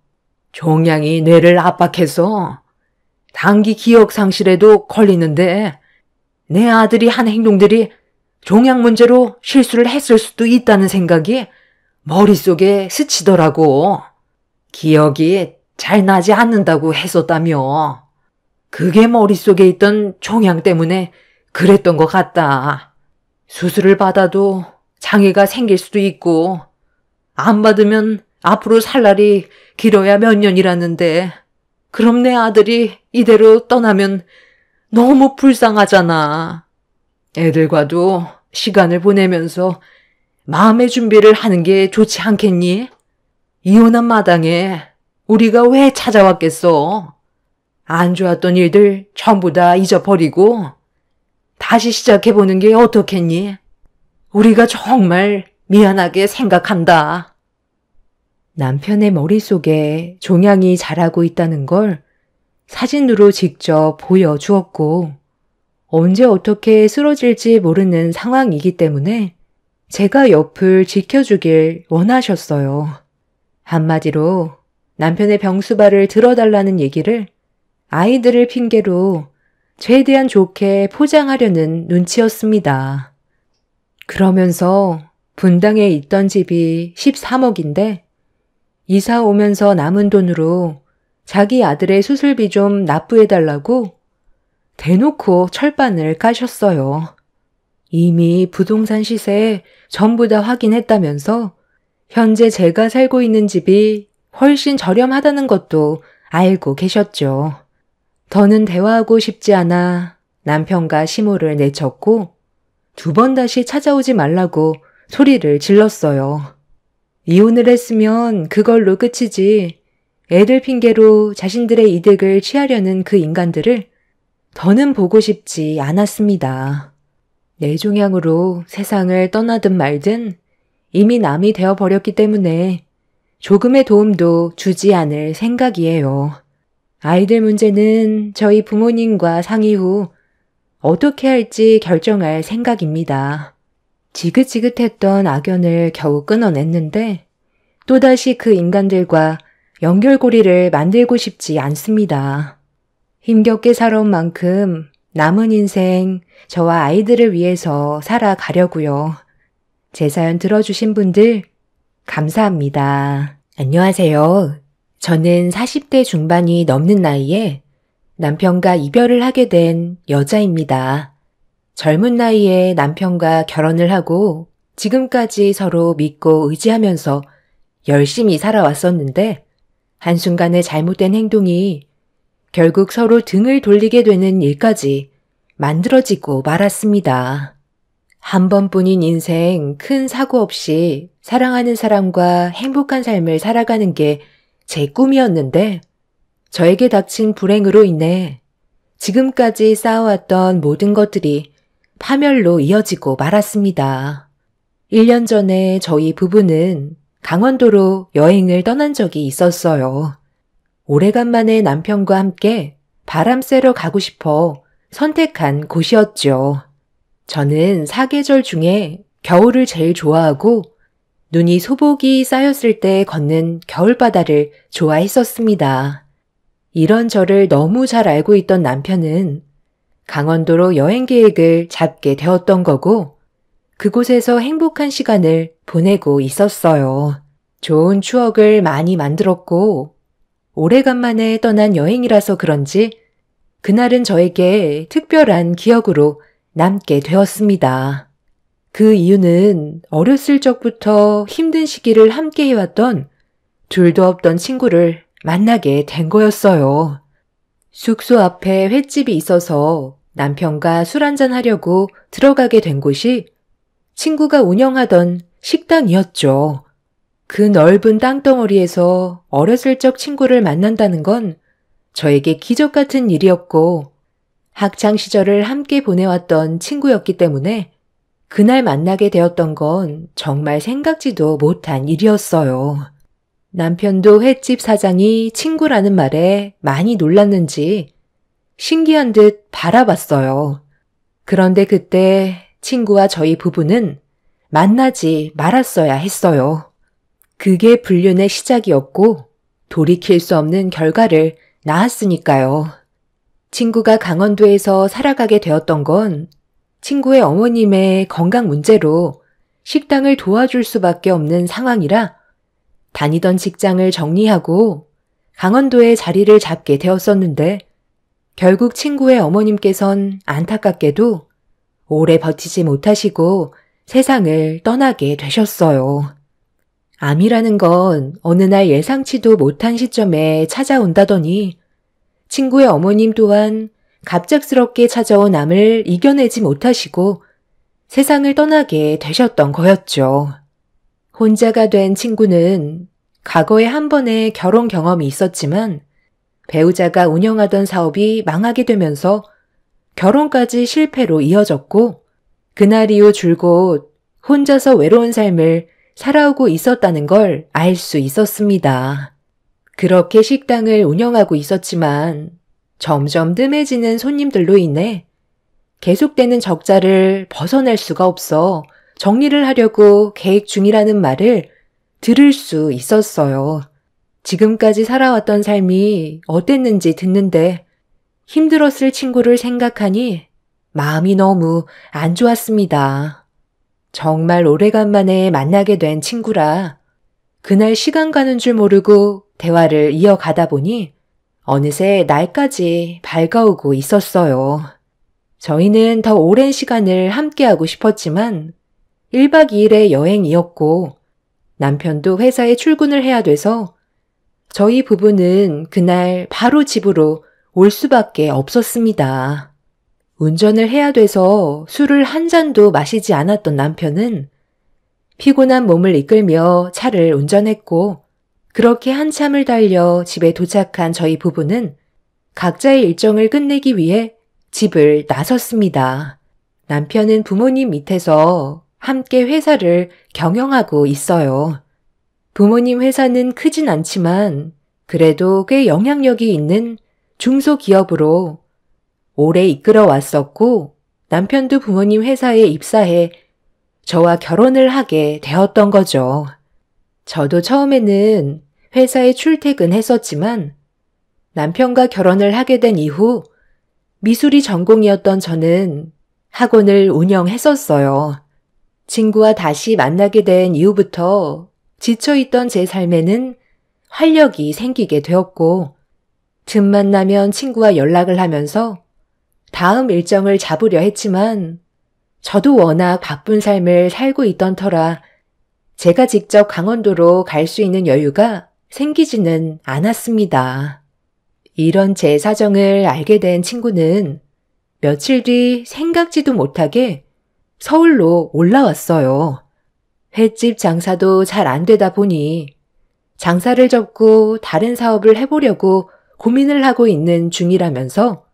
종양이 뇌를 압박해서 단기 기억 상실에도 걸리는데 내 아들이 한 행동들이 종양 문제로 실수를 했을 수도 있다는 생각이 머릿속에 스치더라고. 기억이 잘 나지 않는다고 했었다며. 그게 머릿속에 있던 종양 때문에 그랬던 것 같다. 수술을 받아도 장애가 생길 수도 있고 안 받으면 앞으로 살 날이 길어야 몇 년이라는데 그럼 내 아들이 이대로 떠나면 너무 불쌍하잖아. 애들과도 시간을 보내면서 마음의 준비를 하는 게 좋지 않겠니? 이혼한 마당에 우리가 왜 찾아왔겠어? 안 좋았던 일들 전부 다 잊어버리고 다시 시작해보는 게 어떻겠니? 우리가 정말 미안하게 생각한다. 남편의 머릿속에 종양이 자라고 있다는 걸 사진으로 직접 보여주었고 언제 어떻게 쓰러질지 모르는 상황이기 때문에 제가 옆을 지켜주길 원하셨어요. 한마디로 남편의 병수발을 들어달라는 얘기를 아이들을 핑계로 최대한 좋게 포장하려는 눈치였습니다. 그러면서 분당에 있던 집이 13억인데 이사 오면서 남은 돈으로 자기 아들의 수술비 좀 납부해달라고 대놓고 철반을 까셨어요. 이미 부동산 시세 전부 다 확인했다면서 현재 제가 살고 있는 집이 훨씬 저렴하다는 것도 알고 계셨죠. 더는 대화하고 싶지 않아 남편과 시모를 내쳤고 2번 다시 찾아오지 말라고 소리를 질렀어요. 이혼을 했으면 그걸로 끝이지 애들 핑계로 자신들의 이득을 취하려는 그 인간들을 더는 보고 싶지 않았습니다. 뇌종양으로 세상을 떠나든 말든 이미 남이 되어버렸기 때문에 조금의 도움도 주지 않을 생각이에요. 아이들 문제는 저희 부모님과 상의 후 어떻게 할지 결정할 생각입니다. 지긋지긋했던 악연을 겨우 끊어냈는데 또다시 그 인간들과 연결고리를 만들고 싶지 않습니다. 힘겹게 살아온 만큼 남은 인생 저와 아이들을 위해서 살아가려고요. 제 사연 들어주신 분들 감사합니다. 안녕하세요. 저는 40대 중반이 넘는 나이에 남편과 이별을 하게 된 여자입니다. 젊은 나이에 남편과 결혼을 하고 지금까지 서로 믿고 의지하면서 열심히 살아왔었는데 한순간에 잘못된 행동이 결국 서로 등을 돌리게 되는 일까지 만들어지고 말았습니다. 한 번뿐인 인생 큰 사고 없이 사랑하는 사람과 행복한 삶을 살아가는 게 제 꿈이었는데 저에게 닥친 불행으로 인해 지금까지 쌓아왔던 모든 것들이 파멸로 이어지고 말았습니다. 1년 전에 저희 부부는 강원도로 여행을 떠난 적이 있었어요. 오래간만에 남편과 함께 바람 쐬러 가고 싶어 선택한 곳이었죠. 저는 사계절 중에 겨울을 제일 좋아하고 눈이 소복이 쌓였을 때 걷는 겨울바다를 좋아했었습니다. 이런 저를 너무 잘 알고 있던 남편은 강원도로 여행 계획을 잡게 되었던 거고 그곳에서 행복한 시간을 보내고 있었어요. 좋은 추억을 많이 만들었고 오래간만에 떠난 여행이라서 그런지 그날은 저에게 특별한 기억으로 남게 되었습니다. 그 이유는 어렸을 적부터 힘든 시기를 함께 해왔던 둘도 없던 친구를 만나게 된 거였어요. 숙소 앞에 횟집이 있어서 남편과 술 한잔 하려고 들어가게 된 곳이 친구가 운영하던 식당이었죠. 그 넓은 땅덩어리에서 어렸을 적 친구를 만난다는 건 저에게 기적 같은 일이었고, 학창 시절을 함께 보내왔던 친구였기 때문에 그날 만나게 되었던 건 정말 생각지도 못한 일이었어요. 남편도 횟집 사장이 친구라는 말에 많이 놀랐는지 신기한 듯 바라봤어요. 그런데 그때 친구와 저희 부부는 만나지 말았어야 했어요. 그게 불륜의 시작이었고 돌이킬 수 없는 결과를 낳았으니까요. 친구가 강원도에서 살아가게 되었던 건 친구의 어머님의 건강 문제로 식당을 도와줄 수밖에 없는 상황이라 다니던 직장을 정리하고 강원도에 자리를 잡게 되었었는데 결국 친구의 어머님께선 안타깝게도 오래 버티지 못하시고 세상을 떠나게 되셨어요. 암이라는 건 어느 날 예상치도 못한 시점에 찾아온다더니 친구의 어머님 또한 갑작스럽게 찾아온 암을 이겨내지 못하시고 세상을 떠나게 되셨던 거였죠. 혼자가 된 친구는 과거에 한 번의 결혼 경험이 있었지만 배우자가 운영하던 사업이 망하게 되면서 결혼까지 실패로 이어졌고 그날 이후 줄곧 혼자서 외로운 삶을 살아오고 있었다는 걸 알 수 있었습니다. 그렇게 식당을 운영하고 있었지만 점점 뜸해지는 손님들로 인해 계속되는 적자를 벗어날 수가 없어 정리를 하려고 계획 중이라는 말을 들을 수 있었어요. 지금까지 살아왔던 삶이 어땠는지 듣는데 힘들었을 친구를 생각하니 마음이 너무 안 좋았습니다. 정말 오래간만에 만나게 된 친구라 그날 시간 가는 줄 모르고 대화를 이어가다 보니 어느새 날까지 밝아오고 있었어요. 저희는 더 오랜 시간을 함께하고 싶었지만 1박 2일의 여행이었고 남편도 회사에 출근을 해야 돼서 저희 부부는 그날 바로 집으로 올 수밖에 없었습니다. 운전을 해야 돼서 술을 한 잔도 마시지 않았던 남편은 피곤한 몸을 이끌며 차를 운전했고 그렇게 한참을 달려 집에 도착한 저희 부부는 각자의 일정을 끝내기 위해 집을 나섰습니다. 남편은 부모님 밑에서 함께 회사를 경영하고 있어요. 부모님 회사는 크진 않지만 그래도 꽤 영향력이 있는 중소기업으로 오래 이끌어 왔었고 남편도 부모님 회사에 입사해 저와 결혼을 하게 되었던 거죠. 저도 처음에는 회사에 출퇴근했었지만 남편과 결혼을 하게 된 이후 미술이 전공이었던 저는 학원을 운영했었어요. 친구와 다시 만나게 된 이후부터 지쳐있던 제 삶에는 활력이 생기게 되었고 틈만 나면 친구와 연락을 하면서 다음 일정을 잡으려 했지만 저도 워낙 바쁜 삶을 살고 있던 터라 제가 직접 강원도로 갈 수 있는 여유가 생기지는 않았습니다. 이런 제 사정을 알게 된 친구는 며칠 뒤 생각지도 못하게 서울로 올라왔어요. 횟집 장사도 잘 안 되다 보니 장사를 접고 다른 사업을 해보려고 고민을 하고 있는 중이라면서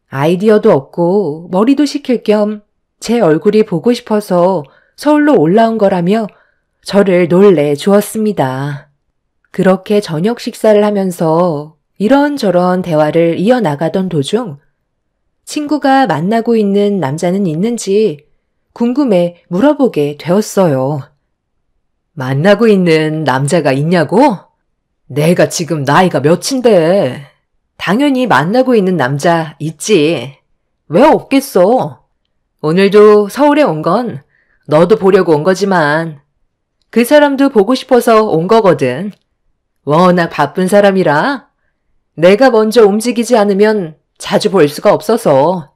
아이디어도 없고 머리도 식힐 겸 제 얼굴이 보고 싶어서 서울로 올라온 거라며 저를 놀래 주었습니다. 그렇게 저녁 식사를 하면서 이런저런 대화를 이어나가던 도중 친구가 만나고 있는 남자는 있는지 궁금해 물어보게 되었어요. 만나고 있는 남자가 있냐고? 내가 지금 나이가 몇인데 당연히 만나고 있는 남자 있지. 왜 없겠어? 오늘도 서울에 온 건 너도 보려고 온 거지만 그 사람도 보고 싶어서 온 거거든. 워낙 바쁜 사람이라 내가 먼저 움직이지 않으면 자주 볼 수가 없어서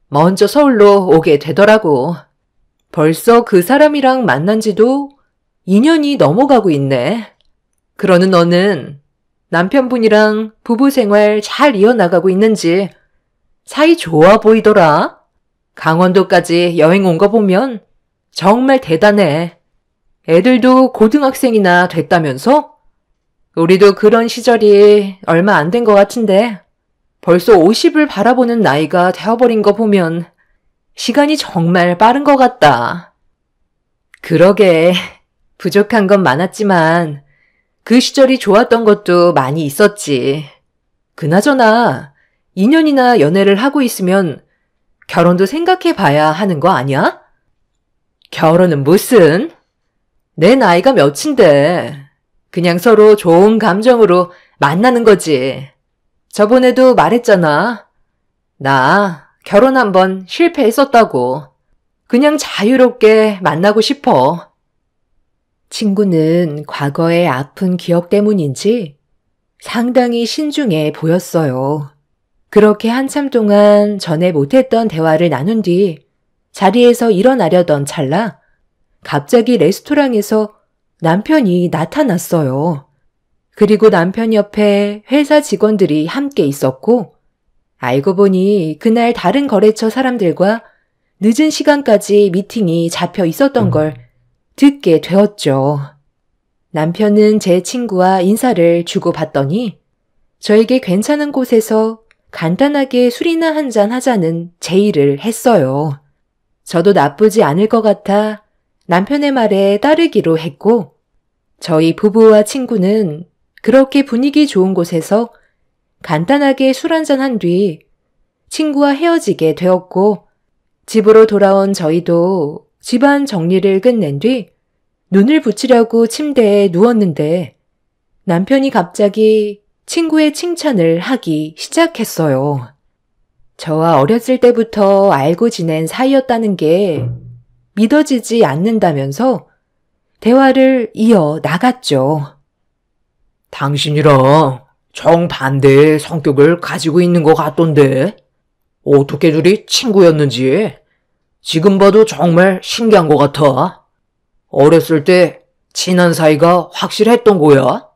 먼저 서울로 오게 되더라고. 벌써 그 사람이랑 만난 지도 2년이 넘어가고 있네. 그러는 너는 남편분이랑 부부 생활 잘 이어나가고 있는지 사이 좋아 보이더라. 강원도까지 여행 온 거 보면 정말 대단해. 애들도 고등학생이나 됐다면서? 우리도 그런 시절이 얼마 안 된 것 같은데 벌써 50을 바라보는 나이가 되어버린 거 보면 시간이 정말 빠른 것 같다. 그러게, 부족한 건 많았지만 그 시절이 좋았던 것도 많이 있었지. 그나저나 2년이나 연애를 하고 있으면 결혼도 생각해 봐야 하는 거 아니야? 결혼은 무슨? 내 나이가 몇인데 그냥 서로 좋은 감정으로 만나는 거지. 저번에도 말했잖아. 나 결혼 한번 실패했었다고. 그냥 자유롭게 만나고 싶어. 친구는 과거의 아픈 기억 때문인지 상당히 신중해 보였어요. 그렇게 한참 동안 전에 못했던 대화를 나눈 뒤 자리에서 일어나려던 찰나 갑자기 레스토랑에서 남편이 나타났어요. 그리고 남편 옆에 회사 직원들이 함께 있었고 알고 보니 그날 다른 거래처 사람들과 늦은 시간까지 미팅이 잡혀 있었던 걸 듣게 되었죠. 남편은 제 친구와 인사를 주고받더니 저에게 괜찮은 곳에서 간단하게 술이나 한잔 하자는 제의를 했어요. 저도 나쁘지 않을 것 같아 남편의 말에 따르기로 했고 저희 부부와 친구는 그렇게 분위기 좋은 곳에서 간단하게 술 한잔 한 뒤 친구와 헤어지게 되었고 집으로 돌아온 저희도 집안 정리를 끝낸 뒤 눈을 붙이려고 침대에 누웠는데 남편이 갑자기 친구의 칭찬을 하기 시작했어요. 저와 어렸을 때부터 알고 지낸 사이였다는 게 믿어지지 않는다면서 대화를 이어 나갔죠. 당신이랑 정반대의 성격을 가지고 있는 것 같던데 어떻게 둘이 친구였는지 지금 봐도 정말 신기한 것 같아. 어렸을 때 친한 사이가 확실했던 거야?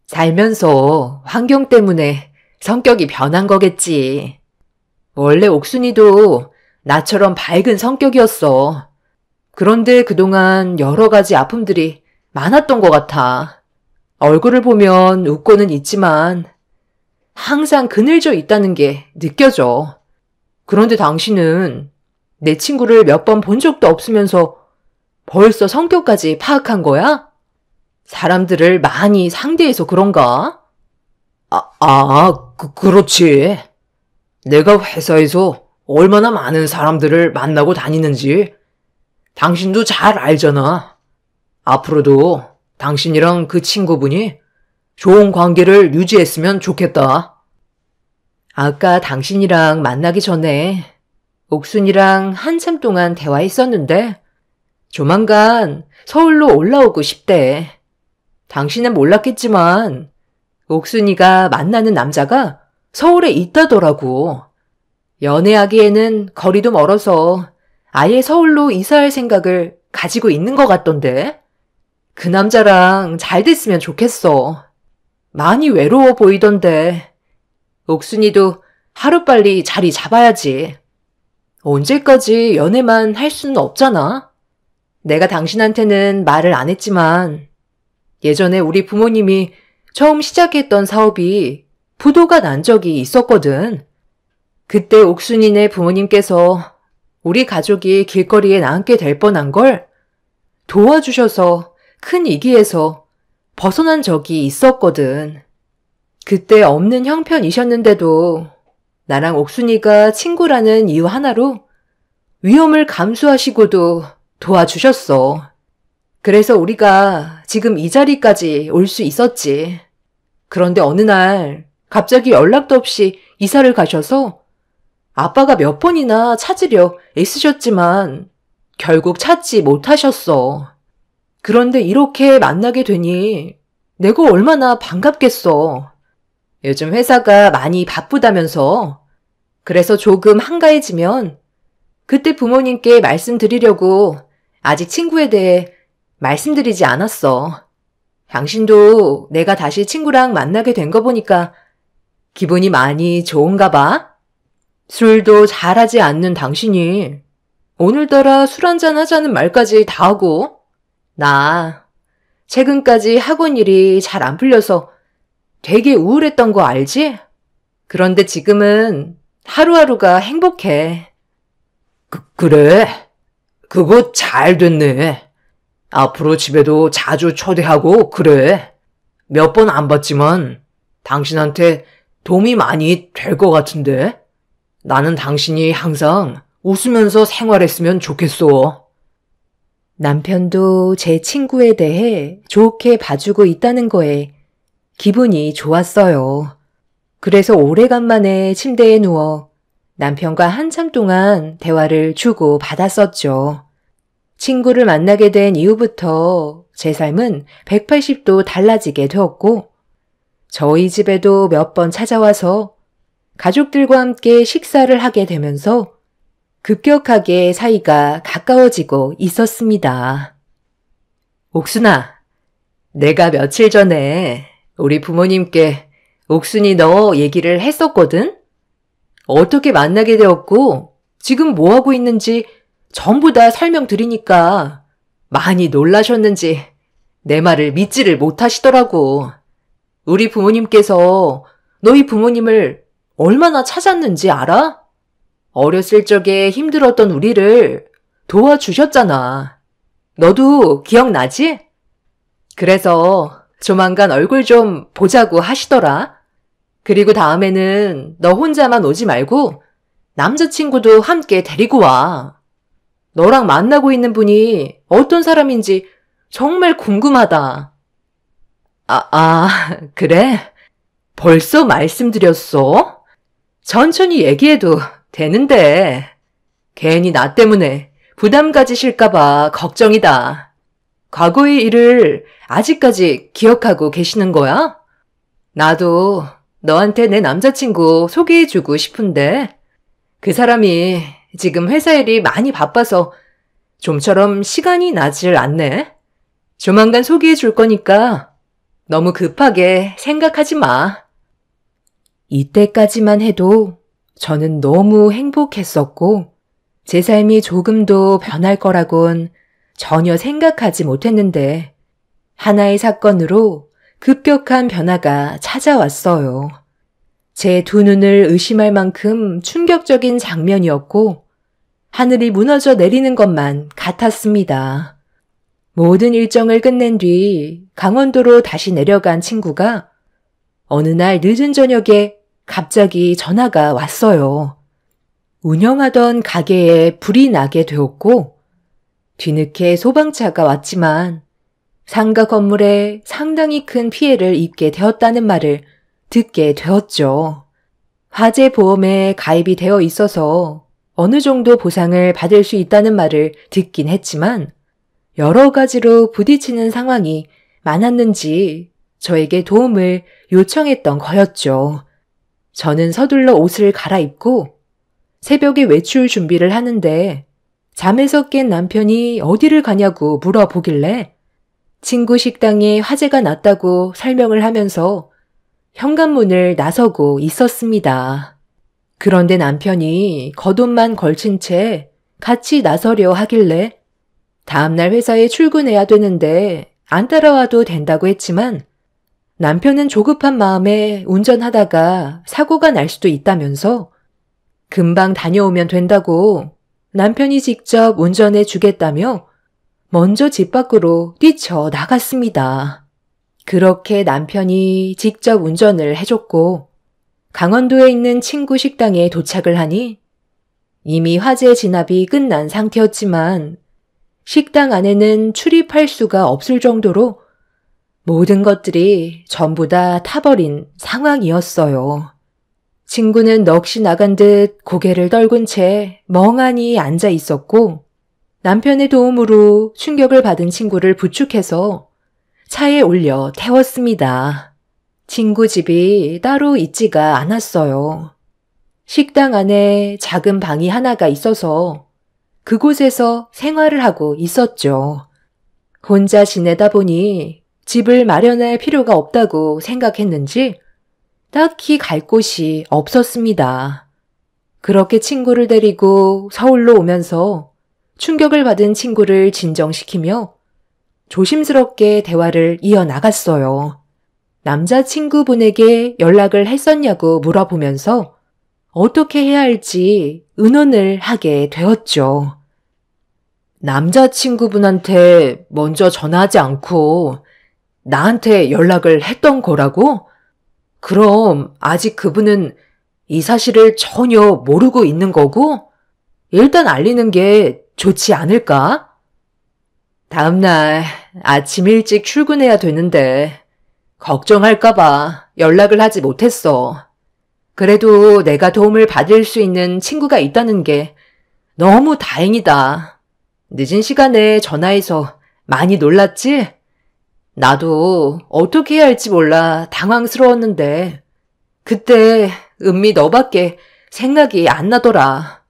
살면서 환경 때문에 성격이 변한 거겠지. 원래 옥순이도 나처럼 밝은 성격이었어. 그런데 그동안 여러 가지 아픔들이 많았던 것 같아. 얼굴을 보면 웃고는 있지만 항상 그늘져 있다는 게 느껴져. 그런데 당신은 내 친구를 몇 번 본 적도 없으면서 벌써 성격까지 파악한 거야? 사람들을 많이 상대해서 그런가? 그렇지. 내가 회사에서 얼마나 많은 사람들을 만나고 다니는지 당신도 잘 알잖아. 앞으로도 당신이랑 그 친구분이 좋은 관계를 유지했으면 좋겠다. 아까 당신이랑 만나기 전에 옥순이랑 한참 동안 대화했었는데 조만간 서울로 올라오고 싶대. 당신은 몰랐겠지만 옥순이가 만나는 남자가 서울에 있다더라고. 연애하기에는 거리도 멀어서 아예 서울로 이사할 생각을 가지고 있는 것 같던데. 그 남자랑 잘 됐으면 좋겠어. 많이 외로워 보이던데. 옥순이도 하루빨리 자리 잡아야지. 언제까지 연애만 할 수는 없잖아. 내가 당신한테는 말을 안 했지만 예전에 우리 부모님이 처음 시작했던 사업이 부도가 난 적이 있었거든. 그때 옥순이네 부모님께서 우리 가족이 길거리에 나앉게 될 뻔한 걸 도와주셔서 큰 위기에서 벗어난 적이 있었거든. 그때 없는 형편이셨는데도 나랑 옥순이가 친구라는 이유 하나로 위험을 감수하시고도 도와주셨어. 그래서 우리가 지금 이 자리까지 올 수 있었지. 그런데 어느 날 갑자기 연락도 없이 이사를 가셔서 아빠가 몇 번이나 찾으려 애쓰셨지만 결국 찾지 못하셨어. 그런데 이렇게 만나게 되니 내가 얼마나 반갑겠어. 요즘 회사가 많이 바쁘다면서. 그래서 조금 한가해지면 그때 부모님께 말씀드리려고 아직 친구에 대해 말씀드리지 않았어. 당신도 내가 다시 친구랑 만나게 된 거 보니까 기분이 많이 좋은가 봐. 술도 잘하지 않는 당신이 오늘따라 술 한잔 하자는 말까지 다 하고, 나 최근까지 학원 일이 잘 안 풀려서 되게 우울했던 거 알지? 그런데 지금은 하루하루가 행복해. 그래. 그거 잘 됐네. 앞으로 집에도 자주 초대하고 그래. 몇 번 안 봤지만 당신한테 도움이 많이 될 것 같은데. 나는 당신이 항상 웃으면서 생활했으면 좋겠어. 남편도 제 친구에 대해 좋게 봐주고 있다는 거에 기분이 좋았어요. 그래서 오래간만에 침대에 누워 남편과 한참 동안 대화를 주고 받았었죠. 친구를 만나게 된 이후부터 제 삶은 180도 달라지게 되었고, 저희 집에도 몇 번 찾아와서 가족들과 함께 식사를 하게 되면서 급격하게 사이가 가까워지고 있었습니다. 옥순아, 내가 며칠 전에 우리 부모님께 옥순이 너 얘기를 했었거든? 어떻게 만나게 되었고 지금 뭐하고 있는지 전부 다 설명드리니까 많이 놀라셨는지 내 말을 믿지를 못하시더라고. 우리 부모님께서 너희 부모님을 얼마나 찾았는지 알아? 어렸을 적에 힘들었던 우리를 도와주셨잖아. 너도 기억나지? 그래서 조만간 얼굴 좀 보자고 하시더라. 그리고 다음에는 너 혼자만 오지 말고 남자친구도 함께 데리고 와. 너랑 만나고 있는 분이 어떤 사람인지 정말 궁금하다. 그래? 벌써 말씀드렸어? 천천히 얘기해도 되는데. 괜히 나 때문에 부담 가지실까봐 걱정이다. 과거의 일을 아직까지 기억하고 계시는 거야? 나도 너한테 내 남자친구 소개해주고 싶은데 그 사람이 지금 회사 일이 많이 바빠서 좀처럼 시간이 나질 않네. 조만간 소개해줄 거니까 너무 급하게 생각하지 마. 이때까지만 해도 저는 너무 행복했었고 제 삶이 조금도 변할 거라곤 전혀 생각하지 못했는데 하나의 사건으로 급격한 변화가 찾아왔어요. 제 두 눈을 의심할 만큼 충격적인 장면이었고 하늘이 무너져 내리는 것만 같았습니다. 모든 일정을 끝낸 뒤 강원도로 다시 내려간 친구가 어느 날 늦은 저녁에 갑자기 전화가 왔어요. 운영하던 가게에 불이 나게 되었고 뒤늦게 소방차가 왔지만 상가 건물에 상당히 큰 피해를 입게 되었다는 말을 듣게 되었죠. 화재 보험에 가입이 되어 있어서 어느 정도 보상을 받을 수 있다는 말을 듣긴 했지만 여러 가지로 부딪히는 상황이 많았는지 저에게 도움을 요청했던 거였죠. 저는 서둘러 옷을 갈아입고 새벽에 외출 준비를 하는데 잠에서 깬 남편이 어디를 가냐고 물어보길래 친구 식당에 화재가 났다고 설명을 하면서 현관문을 나서고 있었습니다. 그런데 남편이 겉옷만 걸친 채 같이 나서려 하길래 다음날 회사에 출근해야 되는데 안 따라와도 된다고 했지만 남편은 조급한 마음에 운전하다가 사고가 날 수도 있다면서 금방 다녀오면 된다고 남편이 직접 운전해 주겠다며 먼저 집 밖으로 뛰쳐나갔습니다. 그렇게 남편이 직접 운전을 해줬고 강원도에 있는 친구 식당에 도착을 하니 이미 화재 진압이 끝난 상태였지만 식당 안에는 출입할 수가 없을 정도로 모든 것들이 전부 다 타버린 상황이었어요. 친구는 넋이 나간 듯 고개를 떨군 채 멍하니 앉아 있었고 남편의 도움으로 충격을 받은 친구를 부축해서 차에 올려 태웠습니다. 친구 집이 따로 있지가 않았어요. 식당 안에 작은 방이 하나가 있어서 그곳에서 생활을 하고 있었죠. 혼자 지내다 보니 집을 마련할 필요가 없다고 생각했는지 딱히 갈 곳이 없었습니다. 그렇게 친구를 데리고 서울로 오면서 충격을 받은 친구를 진정시키며 조심스럽게 대화를 이어나갔어요. 남자친구분에게 연락을 했었냐고 물어보면서 어떻게 해야 할지 의논을 하게 되었죠. 남자친구분한테 먼저 전화하지 않고 나한테 연락을 했던 거라고? 그럼 아직 그분은 이 사실을 전혀 모르고 있는 거고? 일단 알리는 게 좋지 않을까? 다음날 아침 일찍 출근해야 되는데 걱정할까봐 연락을 하지 못했어. 그래도 내가 도움을 받을 수 있는 친구가 있다는 게 너무 다행이다. 늦은 시간에 전화해서 많이 놀랐지? 나도 어떻게 해야 할지 몰라 당황스러웠는데 그때 은미 너밖에 생각이 안 나더라.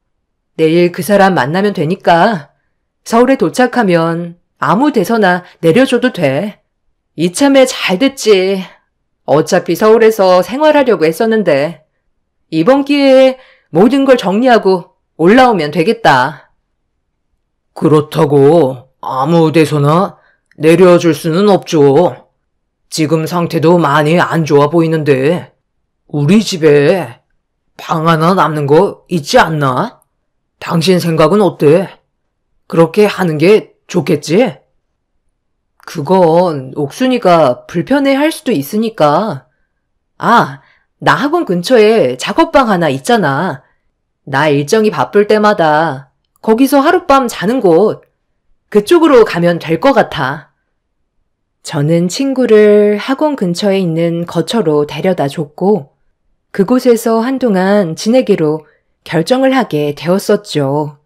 내일 그 사람 만나면 되니까 서울에 도착하면 아무 데서나 내려줘도 돼. 이참에 잘 됐지. 어차피 서울에서 생활하려고 했었는데 이번 기회에 모든 걸 정리하고 올라오면 되겠다. 그렇다고 아무 데서나 내려줄 수는 없죠. 지금 상태도 많이 안 좋아 보이는데 우리 집에 방 하나 남는 거 있지 않나? 당신 생각은 어때? 그렇게 하는 게 좋겠지? 그건 옥순이가 불편해할 수도 있으니까. 아, 나 학원 근처에 작업방 하나 있잖아. 나 일정이 바쁠 때마다 거기서 하룻밤 자는 곳. 그쪽으로 가면 될 것 같아. 저는 친구를 학원 근처에 있는 거처로 데려다 줬고 그곳에서 한동안 지내기로 결정을 하게 되었었죠.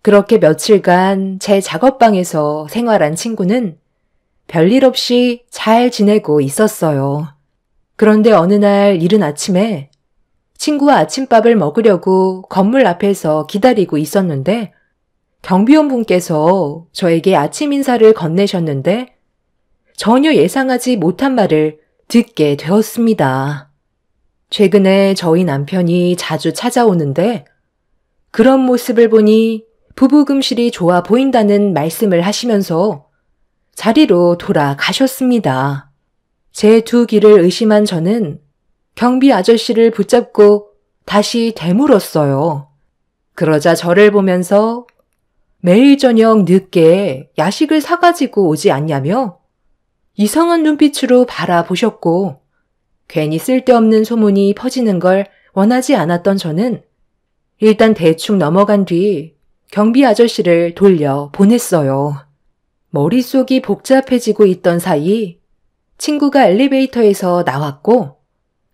그렇게 며칠간 제 작업방에서 생활한 친구는 별일 없이 잘 지내고 있었어요. 그런데 어느 날 이른 아침에 친구와 아침밥을 먹으려고 건물 앞에서 기다리고 있었는데 경비원분께서 저에게 아침 인사를 건네셨는데 전혀 예상하지 못한 말을 듣게 되었습니다. 최근에 저희 남편이 자주 찾아오는데 그런 모습을 보니 부부금실이 좋아 보인다는 말씀을 하시면서 자리로 돌아가셨습니다. 제 두 귀를 의심한 저는 경비 아저씨를 붙잡고 다시 되물었어요. 그러자 저를 보면서 매일 저녁 늦게 야식을 사가지고 오지 않냐며 이상한 눈빛으로 바라보셨고 괜히 쓸데없는 소문이 퍼지는 걸 원하지 않았던 저는 일단 대충 넘어간 뒤 경비 아저씨를 돌려 보냈어요. 머릿속이 복잡해지고 있던 사이 친구가 엘리베이터에서 나왔고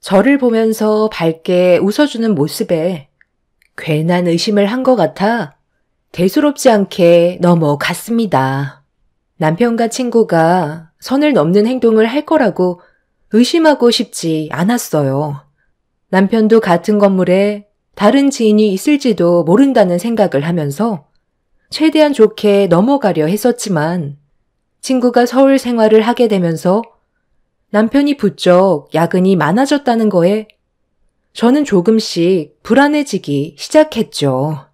저를 보면서 밝게 웃어주는 모습에 괜한 의심을 한 것 같아 대수롭지 않게 넘어갔습니다. 남편과 친구가 선을 넘는 행동을 할 거라고 의심하고 싶지 않았어요. 남편도 같은 건물에 다른 지인이 있을지도 모른다는 생각을 하면서 최대한 좋게 넘어가려 했었지만 친구가 서울 생활을 하게 되면서 남편이 부쩍 야근이 많아졌다는 거에 저는 조금씩 불안해지기 시작했죠.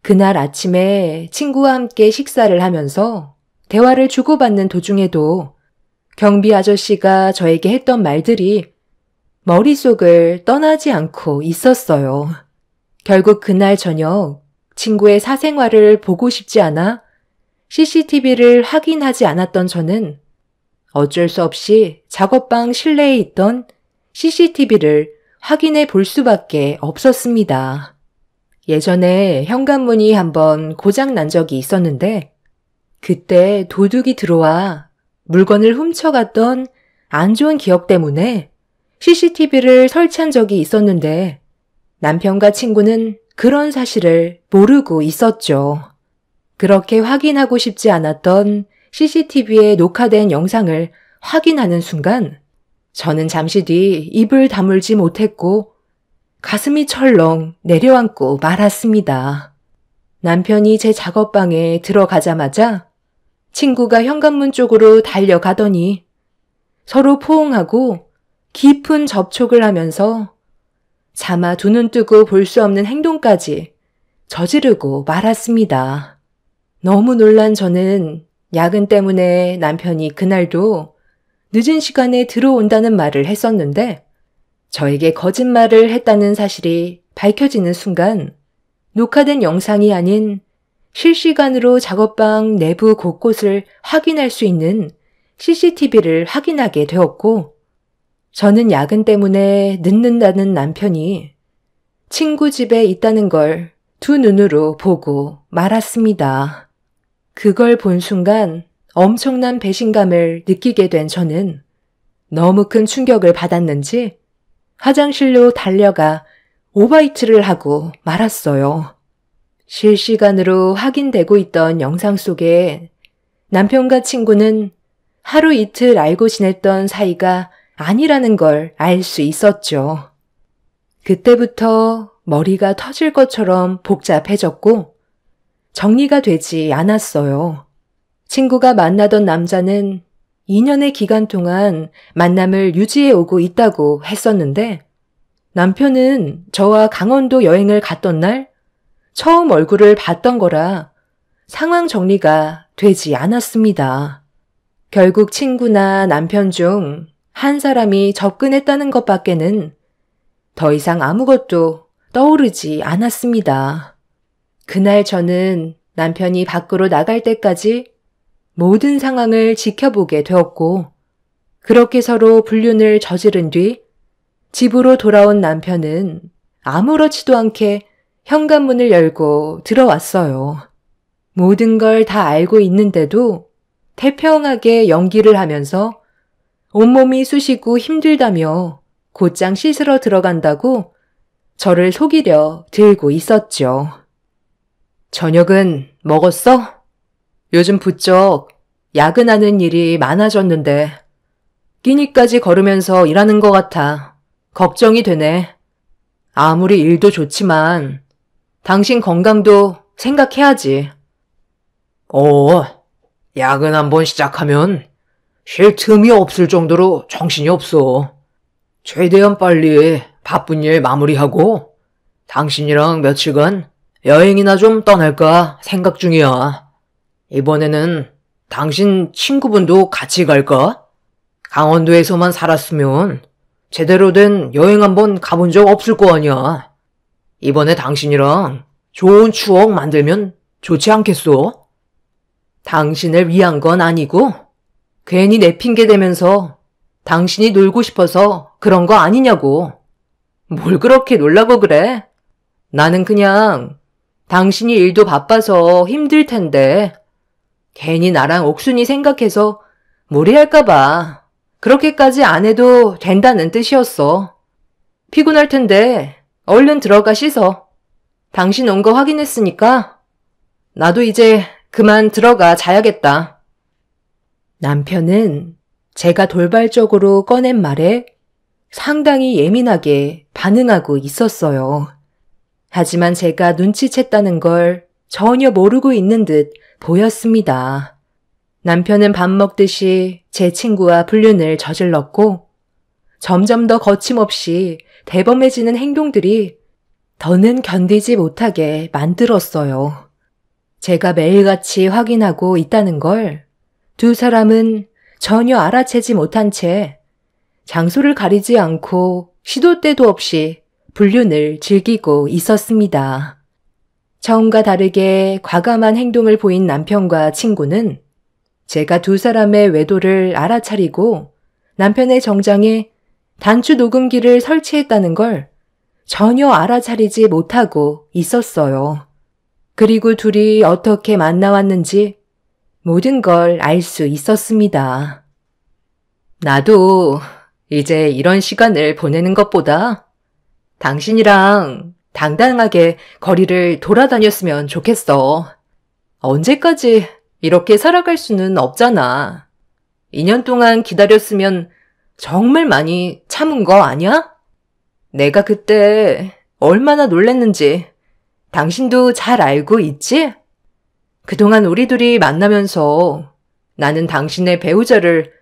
그날 아침에 친구와 함께 식사를 하면서 대화를 주고받는 도중에도 경비 아저씨가 저에게 했던 말들이 머릿속을 떠나지 않고 있었어요. 결국 그날 저녁 친구의 사생활을 보고 싶지 않아 CCTV를 확인하지 않았던 저는 어쩔 수 없이 작업방 실내에 있던 CCTV를 확인해 볼 수밖에 없었습니다. 예전에 현관문이 한번 고장 난 적이 있었는데 그때 도둑이 들어와 물건을 훔쳐갔던 안 좋은 기억 때문에 CCTV를 설치한 적이 있었는데 남편과 친구는 그런 사실을 모르고 있었죠. 그렇게 확인하고 싶지 않았던 CCTV에 녹화된 영상을 확인하는 순간 저는 잠시 뒤 입을 다물지 못했고 가슴이 철렁 내려앉고 말았습니다. 남편이 제 작업방에 들어가자마자 친구가 현관문 쪽으로 달려가더니 서로 포옹하고 깊은 접촉을 하면서 차마 두 눈 뜨고 볼 수 없는 행동까지 저지르고 말았습니다. 너무 놀란 저는 야근 때문에 남편이 그날도 늦은 시간에 들어온다는 말을 했었는데 저에게 거짓말을 했다는 사실이 밝혀지는 순간 녹화된 영상이 아닌 실시간으로 작업방 내부 곳곳을 확인할 수 있는 CCTV를 확인하게 되었고 저는 야근 때문에 늦는다는 남편이 친구 집에 있다는 걸 두 눈으로 보고 말았습니다. 그걸 본 순간 엄청난 배신감을 느끼게 된 저는 너무 큰 충격을 받았는지 화장실로 달려가 오바이트를 하고 말았어요. 실시간으로 확인되고 있던 영상 속에 남편과 친구는 하루 이틀 알고 지냈던 사이가 아니라는 걸 알 수 있었죠. 그때부터 머리가 터질 것처럼 복잡해졌고 정리가 되지 않았어요. 친구가 만나던 남자는 2년의 기간 동안 만남을 유지해 오고 있다고 했었는데 남편은 저와 강원도 여행을 갔던 날 처음 얼굴을 봤던 거라 상황 정리가 되지 않았습니다. 결국 친구나 남편 중 한 사람이 접근했다는 것밖에는 더 이상 아무것도 떠오르지 않았습니다. 그날 저는 남편이 밖으로 나갈 때까지 모든 상황을 지켜보게 되었고 그렇게 서로 불륜을 저지른 뒤 집으로 돌아온 남편은 아무렇지도 않게 현관문을 열고 들어왔어요. 모든 걸 다 알고 있는데도 태평하게 연기를 하면서 온몸이 쑤시고 힘들다며 곧장 씻으러 들어간다고 저를 속이려 들고 있었죠. 저녁은 먹었어? 요즘 부쩍 야근하는 일이 많아졌는데 끼니까지 걸으면서 일하는 것 같아 걱정이 되네. 아무리 일도 좋지만 당신 건강도 생각해야지. 야근 한번 시작하면 쉴 틈이 없을 정도로 정신이 없어. 최대한 빨리 바쁜 일 마무리하고 당신이랑 며칠간 여행이나 좀 떠날까 생각 중이야. 이번에는 당신 친구분도 같이 갈까? 강원도에서만 살았으면 제대로 된 여행 한번 가본 적 없을 거 아니야. 이번에 당신이랑 좋은 추억 만들면 좋지 않겠소? 당신을 위한 건 아니고 괜히 내 핑계 대면서 당신이 놀고 싶어서 그런 거 아니냐고. 뭘 그렇게 놀라고 그래? 나는 그냥 당신이 일도 바빠서 힘들 텐데 괜히 나랑 옥순이 생각해서 무리할까 봐 그렇게까지 안 해도 된다는 뜻이었어. 피곤할 텐데 얼른 들어가 씻어. 당신 온 거 확인했으니까 나도 이제 그만 들어가 자야겠다. 남편은 제가 돌발적으로 꺼낸 말에 상당히 예민하게 반응하고 있었어요. 하지만 제가 눈치챘다는 걸 전혀 모르고 있는 듯 보였습니다. 남편은 밥 먹듯이 제 친구와 불륜을 저질렀고 점점 더 거침없이 대범해지는 행동들이 더는 견디지 못하게 만들었어요. 제가 매일같이 확인하고 있다는 걸 두 사람은 전혀 알아채지 못한 채 장소를 가리지 않고 시도 때도 없이 불륜을 즐기고 있었습니다. 처음과 다르게 과감한 행동을 보인 남편과 친구는 제가 두 사람의 외도를 알아차리고 남편의 정장에 단추 녹음기를 설치했다는 걸 전혀 알아차리지 못하고 있었어요. 그리고 둘이 어떻게 만나왔는지 모든 걸 알 수 있었습니다. 나도 이제 이런 시간을 보내는 것보다 당신이랑 당당하게 거리를 돌아다녔으면 좋겠어. 언제까지 이렇게 살아갈 수는 없잖아. 2년 동안 기다렸으면 정말 많이 참은 거 아니야? 내가 그때 얼마나 놀랬는지 당신도 잘 알고 있지? 그동안 우리 둘이 만나면서 나는 당신의 배우자를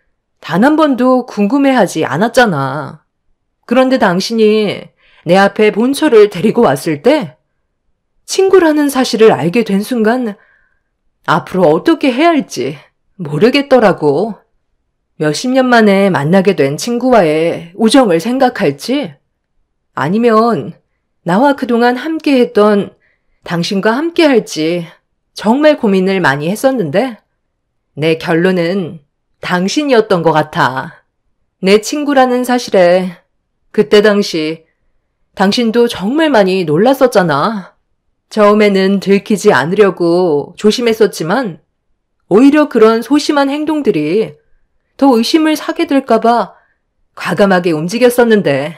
단 한 번도 궁금해하지 않았잖아. 그런데 당신이 내 앞에 본처를 데리고 왔을 때 친구라는 사실을 알게 된 순간 앞으로 어떻게 해야 할지 모르겠더라고. 몇십 년 만에 만나게 된 친구와의 우정을 생각할지 아니면 나와 그동안 함께했던 당신과 함께할지 정말 고민을 많이 했었는데 내 결론은 당신이었던 것 같아. 내 친구라는 사실에 그때 당시 당신도 정말 많이 놀랐었잖아. 처음에는 들키지 않으려고 조심했었지만 오히려 그런 소심한 행동들이 더 의심을 사게 될까봐 과감하게 움직였었는데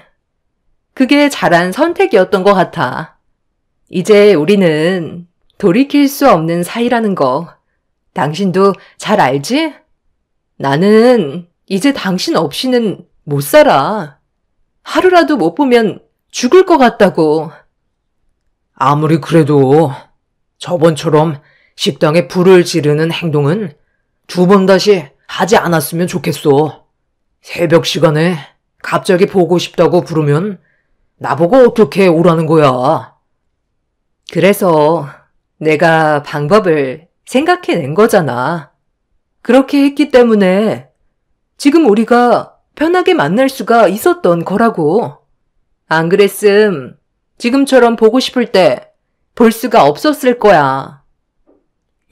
그게 잘한 선택이었던 것 같아. 이제 우리는 돌이킬 수 없는 사이라는 거 당신도 잘 알지? 나는 이제 당신 없이는 못 살아. 하루라도 못 보면 죽을 것 같다고. 아무리 그래도 저번처럼 식당에 불을 지르는 행동은 2번 다시 하지 않았으면 좋겠어. 새벽 시간에 갑자기 보고 싶다고 부르면 나보고 어떻게 오라는 거야. 그래서 내가 방법을 생각해낸 거잖아. 그렇게 했기 때문에 지금 우리가 편하게 만날 수가 있었던 거라고. 안 그랬음 지금처럼 보고 싶을 때 볼 수가 없었을 거야.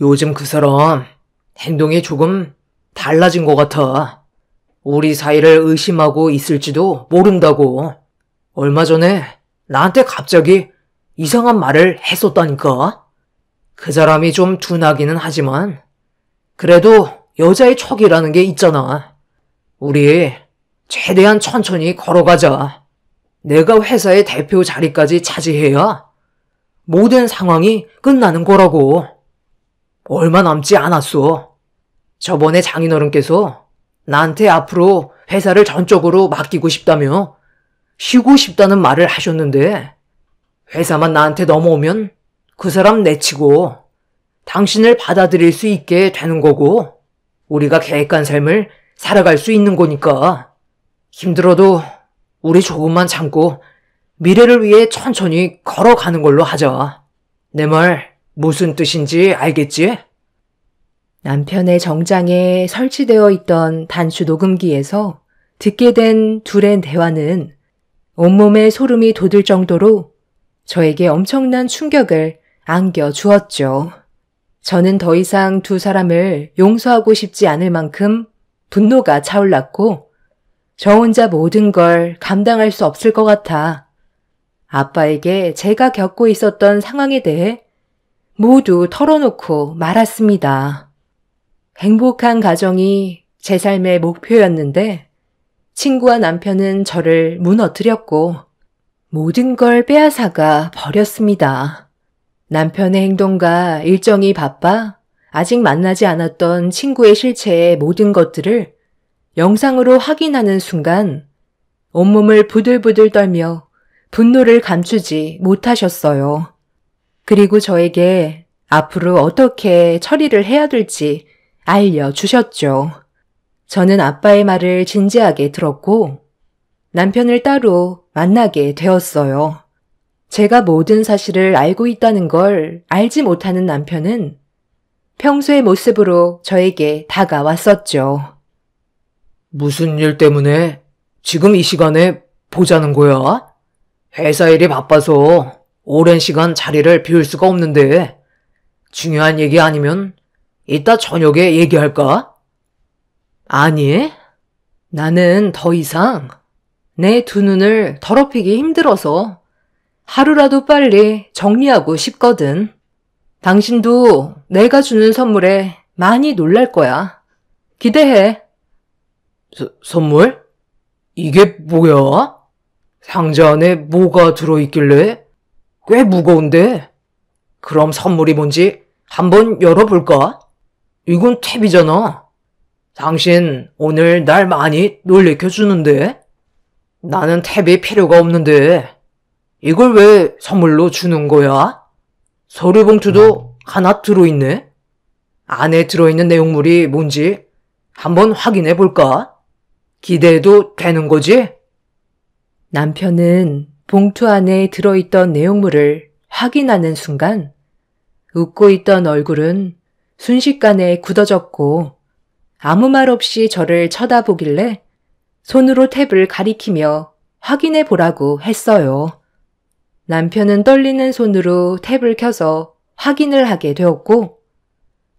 요즘 그 사람 행동이 조금 달라진 것 같아. 우리 사이를 의심하고 있을지도 모른다고. 얼마 전에 나한테 갑자기 이상한 말을 했었다니까. 그 사람이 좀 둔하기는 하지만 그래도 여자의 척이라는 게 있잖아. 우리 최대한 천천히 걸어가자. 내가 회사의 대표 자리까지 차지해야 모든 상황이 끝나는 거라고. 얼마 남지 않았어. 저번에 장인어른께서 나한테 앞으로 회사를 전적으로 맡기고 싶다며 쉬고 싶다는 말을 하셨는데 회사만 나한테 넘어오면 그 사람 내치고 당신을 받아들일 수 있게 되는 거고 우리가 계획한 삶을 살아갈 수 있는 거니까 힘들어도 우리 조금만 참고 미래를 위해 천천히 걸어가는 걸로 하자. 내 말 무슨 뜻인지 알겠지? 남편의 정장에 설치되어 있던 단추 녹음기에서 듣게 된 둘의 대화는 온몸에 소름이 돋을 정도로 저에게 엄청난 충격을 안겨주었죠. 저는 더 이상 두 사람을 용서하고 싶지 않을 만큼 분노가 차올랐고 저 혼자 모든 걸 감당할 수 없을 것 같아 아빠에게 제가 겪고 있었던 상황에 대해 모두 털어놓고 말았습니다. 행복한 가정이 제 삶의 목표였는데 친구와 남편은 저를 무너뜨렸고 모든 걸 빼앗아가 버렸습니다. 남편의 행동과 일정이 바빠 아직 만나지 않았던 친구의 실체의 모든 것들을 영상으로 확인하는 순간 온몸을 부들부들 떨며 분노를 감추지 못하셨어요. 그리고 저에게 앞으로 어떻게 처리를 해야 될지 알려주셨죠. 저는 아빠의 말을 진지하게 들었고 남편을 따로 만나게 되었어요. 제가 모든 사실을 알고 있다는 걸 알지 못하는 남편은 평소의 모습으로 저에게 다가왔었죠. 무슨 일 때문에 지금 이 시간에 보자는 거야? 회사 일이 바빠서 오랜 시간 자리를 비울 수가 없는데 중요한 얘기 아니면 이따 저녁에 얘기할까? 아니, 나는 더 이상 내 두 눈을 더럽히기 힘들어서 하루라도 빨리 정리하고 싶거든. 당신도 내가 주는 선물에 많이 놀랄 거야. 기대해. 선물? 이게 뭐야? 상자 안에 뭐가 들어있길래? 꽤 무거운데? 그럼 선물이 뭔지 한번 열어볼까? 이건 탭이잖아. 당신 오늘 날 많이 놀래켜주는데? 나는 탭이 필요가 없는데 이걸 왜 선물로 주는 거야? 서류봉투도 하나 들어있네? 안에 들어있는 내용물이 뭔지 한번 확인해 볼까? 기대해도 되는 거지? 남편은 봉투 안에 들어있던 내용물을 확인하는 순간 웃고 있던 얼굴은 순식간에 굳어졌고 아무 말 없이 저를 쳐다보길래 손으로 탭을 가리키며 확인해 보라고 했어요. 남편은 떨리는 손으로 탭을 켜서 확인을 하게 되었고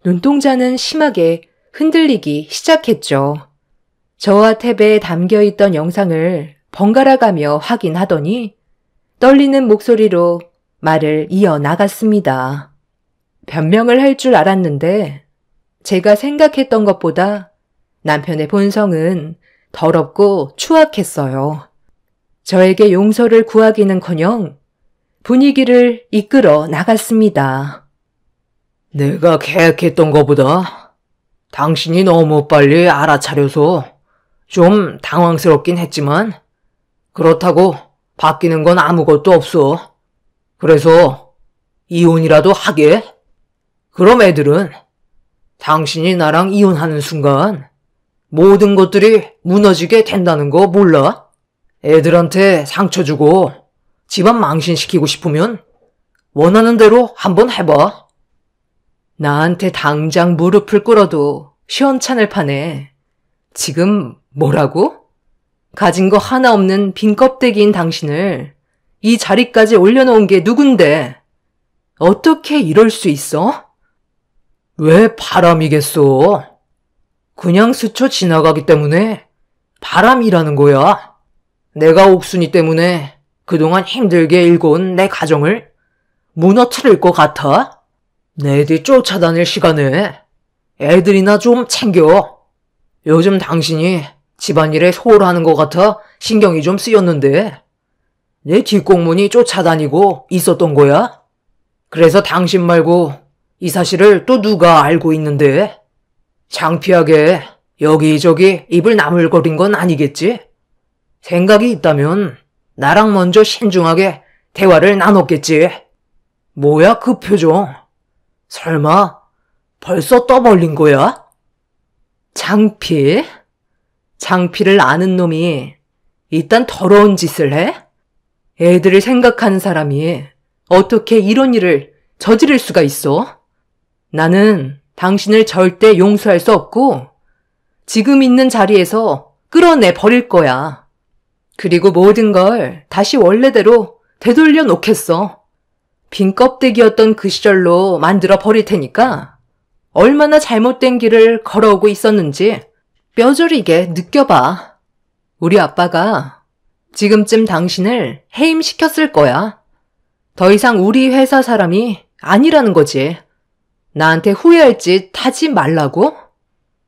눈동자는 심하게 흔들리기 시작했죠. 저와 탭에 담겨있던 영상을 번갈아 가며 확인하더니 떨리는 목소리로 말을 이어나갔습니다. 변명을 할 줄 알았는데 제가 생각했던 것보다 남편의 본성은 더럽고 추악했어요. 저에게 용서를 구하기는커녕 분위기를 이끌어 나갔습니다. 내가 계획했던 것보다 당신이 너무 빨리 알아차려서 좀 당황스럽긴 했지만 그렇다고 바뀌는 건 아무것도 없어. 그래서 이혼이라도 하게? 그럼 애들은 당신이 나랑 이혼하는 순간 모든 것들이 무너지게 된다는 거 몰라? 애들한테 상처 주고 집안 망신시키고 싶으면 원하는 대로 한번 해봐. 나한테 당장 무릎을 꿇어도 시원찮을 판에 지금 뭐라고? 가진 거 하나 없는 빈 껍데기인 당신을 이 자리까지 올려놓은 게 누군데? 어떻게 이럴 수 있어? 왜 바람이겠어? 그냥 스쳐 지나가기 때문에 바람이라는 거야. 내가 옥순이 때문에 그동안 힘들게 일궈온 내 가정을 무너뜨릴 것 같아? 내 뒤 쫓아다닐 시간에 애들이나 좀 챙겨. 요즘 당신이 집안일에 소홀하는 것 같아 신경이 좀 쓰였는데 내 뒷공문이 쫓아다니고 있었던 거야? 그래서 당신 말고 이 사실을 또 누가 알고 있는데? 창피하게 여기저기 입을 나물거린 건 아니겠지? 생각이 있다면 나랑 먼저 신중하게 대화를 나눴겠지. 뭐야 그 표정? 설마 벌써 떠벌린 거야? 창피? 창피를 아는 놈이 이딴 더러운 짓을 해? 애들을 생각하는 사람이 어떻게 이런 일을 저지를 수가 있어? 나는 당신을 절대 용서할 수 없고 지금 있는 자리에서 끌어내 버릴 거야. 그리고 모든 걸 다시 원래대로 되돌려 놓겠어. 빈 껍데기였던 그 시절로 만들어 버릴 테니까 얼마나 잘못된 길을 걸어오고 있었는지 뼈저리게 느껴봐. 우리 아빠가 지금쯤 당신을 해임시켰을 거야. 더 이상 우리 회사 사람이 아니라는 거지. 나한테 후회할 짓 하지 말라고?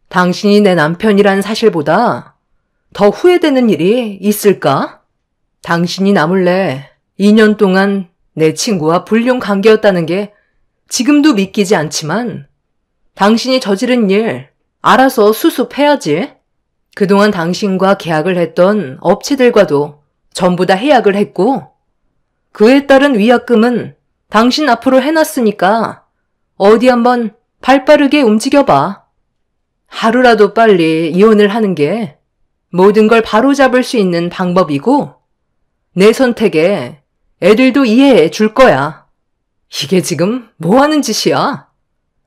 당신이 내 남편이란 사실보다 더 후회되는 일이 있을까? 당신이 나 몰래 2년 동안 내 친구와 불륜 관계였다는 게 지금도 믿기지 않지만 당신이 저지른 일 알아서 수습해야지. 그동안 당신과 계약을 했던 업체들과도 전부 다 해약을 했고 그에 따른 위약금은 당신 앞으로 해놨으니까 어디 한번 발빠르게 움직여봐. 하루라도 빨리 이혼을 하는 게 모든 걸 바로잡을 수 있는 방법이고 내 선택에 애들도 이해해 줄 거야. 이게 지금 뭐 하는 짓이야?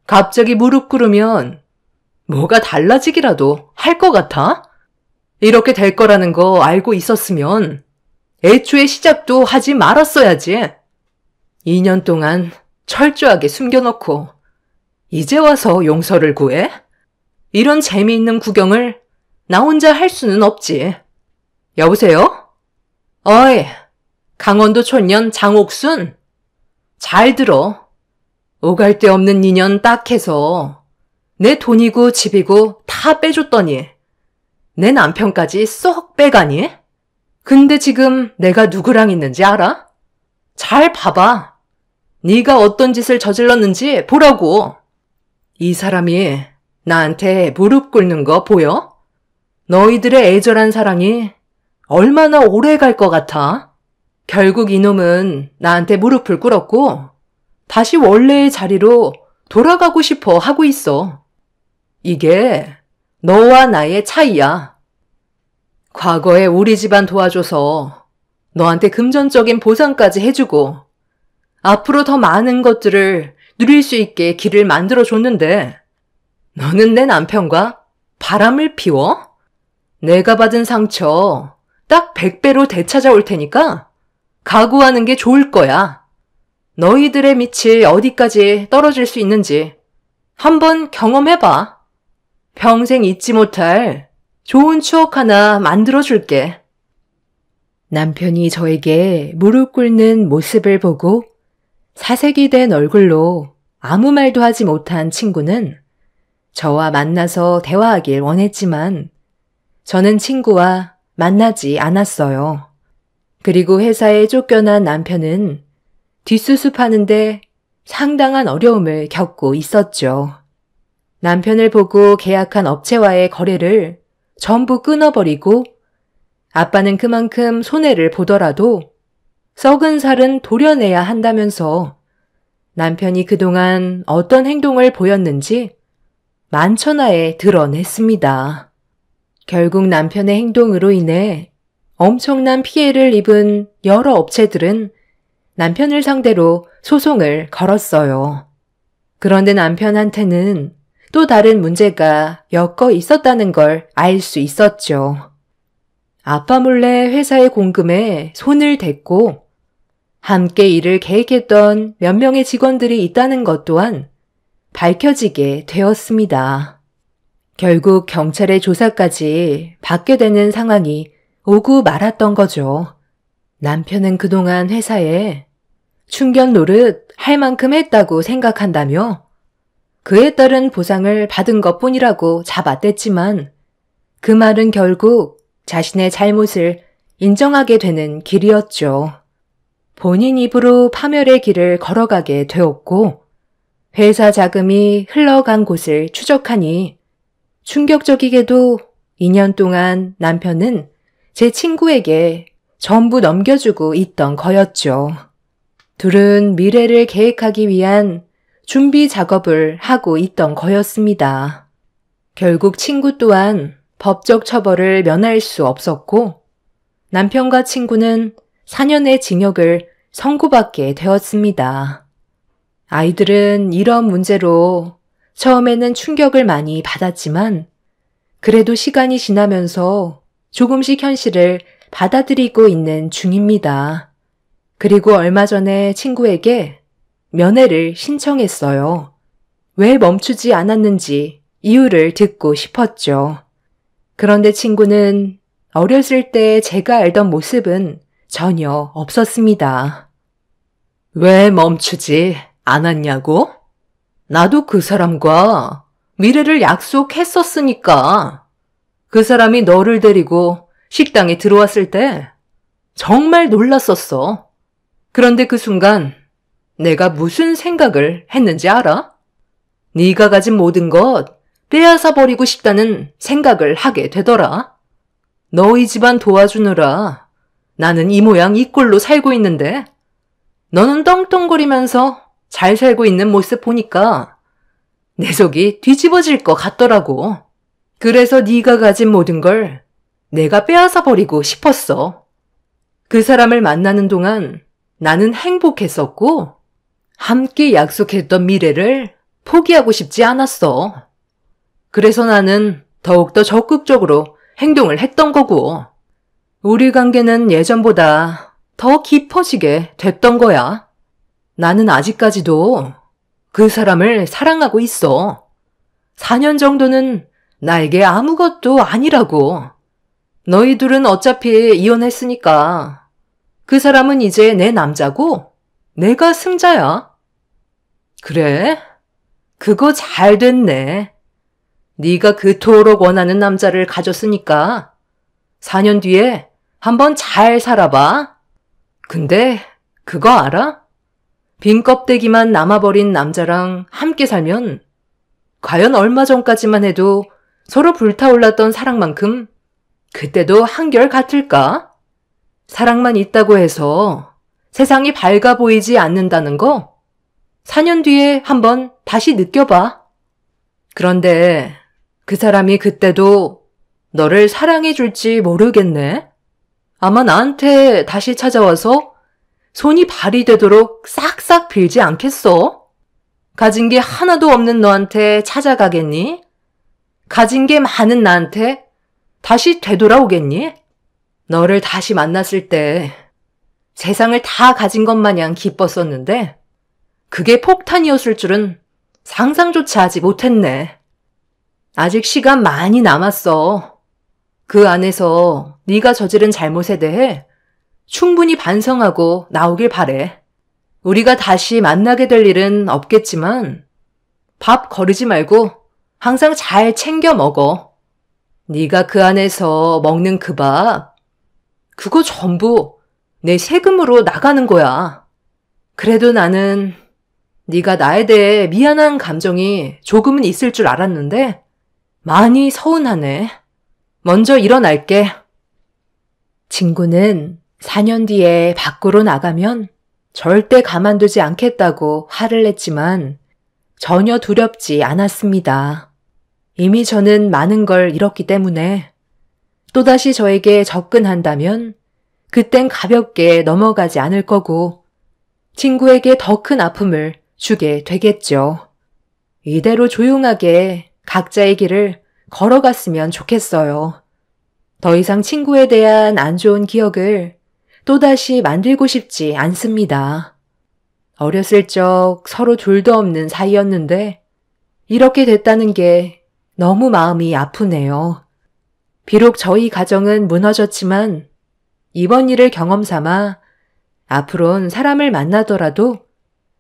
갑자기 무릎 꿇으면 뭐가 달라지기라도 할 것 같아? 이렇게 될 거라는 거 알고 있었으면 애초에 시작도 하지 말았어야지. 2년 동안 철저하게 숨겨놓고 이제 와서 용서를 구해? 이런 재미있는 구경을 나 혼자 할 수는 없지. 여보세요? 어이, 강원도 촌년 장옥순? 잘 들어. 오갈 데 없는 인연 딱 해서 내 돈이고 집이고 다 빼줬더니 내 남편까지 쏙 빼가니? 근데 지금 내가 누구랑 있는지 알아? 잘 봐봐. 네가 어떤 짓을 저질렀는지 보라고. 이 사람이 나한테 무릎 꿇는 거 보여? 너희들의 애절한 사랑이 얼마나 오래 갈 것 같아? 결국 이놈은 나한테 무릎을 꿇었고 다시 원래의 자리로 돌아가고 싶어 하고 있어. 이게 너와 나의 차이야. 과거에 우리 집안 도와줘서 너한테 금전적인 보상까지 해주고 앞으로 더 많은 것들을 누릴 수 있게 길을 만들어줬는데 너는 내 남편과 바람을 피워? 내가 받은 상처 딱 100배로 되찾아올 테니까 각오하는 게 좋을 거야. 너희들의 밑이 어디까지 떨어질 수 있는지 한번 경험해봐. 평생 잊지 못할 좋은 추억 하나 만들어줄게. 남편이 저에게 무릎 꿇는 모습을 보고 사색이 된 얼굴로 아무 말도 하지 못한 친구는 저와 만나서 대화하길 원했지만 저는 친구와 만나지 않았어요. 그리고 회사에 쫓겨난 남편은 뒷수습하는데 상당한 어려움을 겪고 있었죠. 남편을 보고 계약한 업체와의 거래를 전부 끊어버리고 아빠는 그만큼 손해를 보더라도 썩은 살은 도려내야 한다면서 남편이 그동안 어떤 행동을 보였는지 만천하에 드러냈습니다. 결국 남편의 행동으로 인해 엄청난 피해를 입은 여러 업체들은 남편을 상대로 소송을 걸었어요. 그런데 남편한테는 또 다른 문제가 엮어 있었다는 걸 알 수 있었죠. 아빠 몰래 회사의 공금에 손을 댔고 함께 일을 계획했던 몇 명의 직원들이 있다는 것 또한 밝혀지게 되었습니다. 결국 경찰의 조사까지 받게 되는 상황이 오고 말았던 거죠. 남편은 그동안 회사에 충견 노릇 할 만큼 했다고 생각한다며 그에 따른 보상을 받은 것뿐이라고 잡아댔지만 그 말은 결국 자신의 잘못을 인정하게 되는 길이었죠. 본인 입으로 파멸의 길을 걸어가게 되었고 회사 자금이 흘러간 곳을 추적하니 충격적이게도 2년 동안 남편은 제 친구에게 전부 넘겨주고 있던 거였죠. 둘은 미래를 계획하기 위한 준비 작업을 하고 있던 거였습니다. 결국 친구 또한 법적 처벌을 면할 수 없었고 남편과 친구는 4년의 징역을 선고받게 되었습니다. 아이들은 이런 문제로 처음에는 충격을 많이 받았지만 그래도 시간이 지나면서 조금씩 현실을 받아들이고 있는 중입니다. 그리고 얼마 전에 친구에게 면회를 신청했어요. 왜 멈추지 않았는지 이유를 듣고 싶었죠. 그런데 친구는 어렸을 때 제가 알던 모습은 전혀 없었습니다. 왜 멈추지 않았냐고? 나도 그 사람과 미래를 약속했었으니까. 그 사람이 너를 데리고 식당에 들어왔을 때 정말 놀랐었어. 그런데 그 순간 내가 무슨 생각을 했는지 알아? 네가 가진 모든 것 빼앗아 버리고 싶다는 생각을 하게 되더라. 너희 집안 도와주느라 나는 이 모양 이 꼴로 살고 있는데 너는 떵떵거리면서 잘 살고 있는 모습 보니까 내 속이 뒤집어질 것 같더라고. 그래서 네가 가진 모든 걸 내가 빼앗아 버리고 싶었어. 그 사람을 만나는 동안 나는 행복했었고 함께 약속했던 미래를 포기하고 싶지 않았어. 그래서 나는 더욱더 적극적으로 행동을 했던 거고 우리 관계는 예전보다 더 깊어지게 됐던 거야. 나는 아직까지도 그 사람을 사랑하고 있어. 4년 정도는 나에게 아무것도 아니라고. 너희 둘은 어차피 이혼했으니까 그 사람은 이제 내 남자고 내가 승자야. 그래? 그거 잘 됐네. 네가 그토록 원하는 남자를 가졌으니까 4년 뒤에 한번 잘 살아봐. 근데 그거 알아? 빈 껍데기만 남아버린 남자랑 함께 살면 과연 얼마 전까지만 해도 서로 불타올랐던 사랑만큼 그때도 한결 같을까? 사랑만 있다고 해서 세상이 밝아 보이지 않는다는 거 4년 뒤에 한번 다시 느껴봐. 그런데 그 사람이 그때도 너를 사랑해 줄지 모르겠네. 아마 나한테 다시 찾아와서 손이 발이 되도록 싹싹 빌지 않겠어? 가진 게 하나도 없는 너한테 찾아가겠니? 가진 게 많은 나한테 다시 되돌아오겠니? 너를 다시 만났을 때 세상을 다 가진 것 마냥 기뻤었는데 그게 폭탄이었을 줄은 상상조차 하지 못했네. 아직 시간 많이 남았어. 그 안에서 네가 저지른 잘못에 대해 충분히 반성하고 나오길 바래. 우리가 다시 만나게 될 일은 없겠지만 밥 거르지 말고 항상 잘 챙겨 먹어. 네가 그 안에서 먹는 그 밥, 그거 전부 내 세금으로 나가는 거야. 그래도 나는 네가 나에 대해 미안한 감정이 조금은 있을 줄 알았는데 많이 서운하네. 먼저 일어날게. 친구는 4년 뒤에 밖으로 나가면 절대 가만두지 않겠다고 화를 냈지만 전혀 두렵지 않았습니다. 이미 저는 많은 걸 잃었기 때문에 또다시 저에게 접근한다면 그땐 가볍게 넘어가지 않을 거고 친구에게 더 큰 아픔을 주게 되겠죠. 이대로 조용하게 각자의 길을 걸어갔으면 좋겠어요. 더 이상 친구에 대한 안 좋은 기억을 또다시 만들고 싶지 않습니다. 어렸을 적 서로 둘도 없는 사이였는데 이렇게 됐다는 게 너무 마음이 아프네요. 비록 저희 가정은 무너졌지만 이번 일을 경험 삼아 앞으론 사람을 만나더라도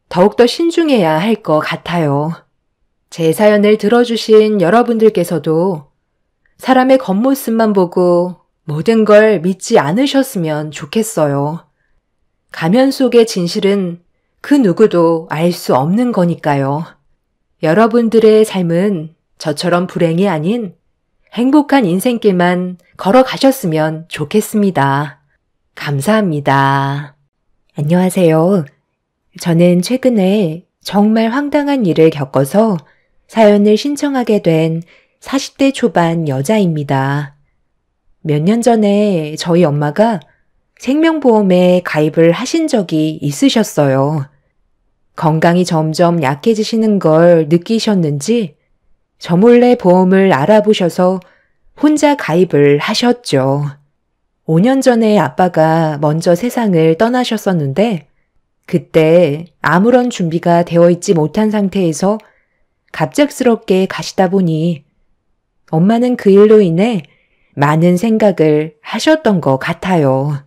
더욱더 신중해야 할 것 같아요. 제 사연을 들어주신 여러분들께서도 사람의 겉모습만 보고 모든 걸 믿지 않으셨으면 좋겠어요. 가면 속의 진실은 그 누구도 알 수 없는 거니까요. 여러분들의 삶은 저처럼 불행이 아닌 행복한 인생길만 걸어가셨으면 좋겠습니다. 감사합니다. 안녕하세요. 저는 최근에 정말 황당한 일을 겪어서 사연을 신청하게 된 40대 초반 여자입니다. 몇 년 전에 저희 엄마가 생명보험에 가입을 하신 적이 있으셨어요. 건강이 점점 약해지시는 걸 느끼셨는지 저 몰래 보험을 알아보셔서 혼자 가입을 하셨죠. 5년 전에 아빠가 먼저 세상을 떠나셨었는데 그때 아무런 준비가 되어 있지 못한 상태에서 갑작스럽게 가시다 보니 엄마는 그 일로 인해 많은 생각을 하셨던 것 같아요.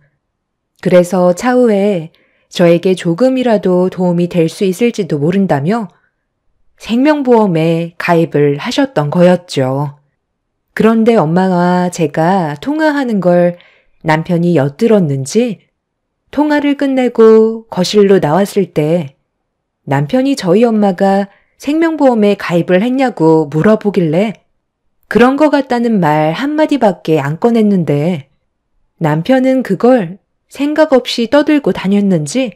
그래서 차후에 저에게 조금이라도 도움이 될 수 있을지도 모른다며 생명보험에 가입을 하셨던 거였죠. 그런데 엄마와 제가 통화하는 걸 남편이 엿들었는지 통화를 끝내고 거실로 나왔을 때 남편이 저희 엄마가 생명보험에 가입을 했냐고 물어보길래 그런 것 같다는 말 한마디밖에 안 꺼냈는데 남편은 그걸 생각 없이 떠들고 다녔는지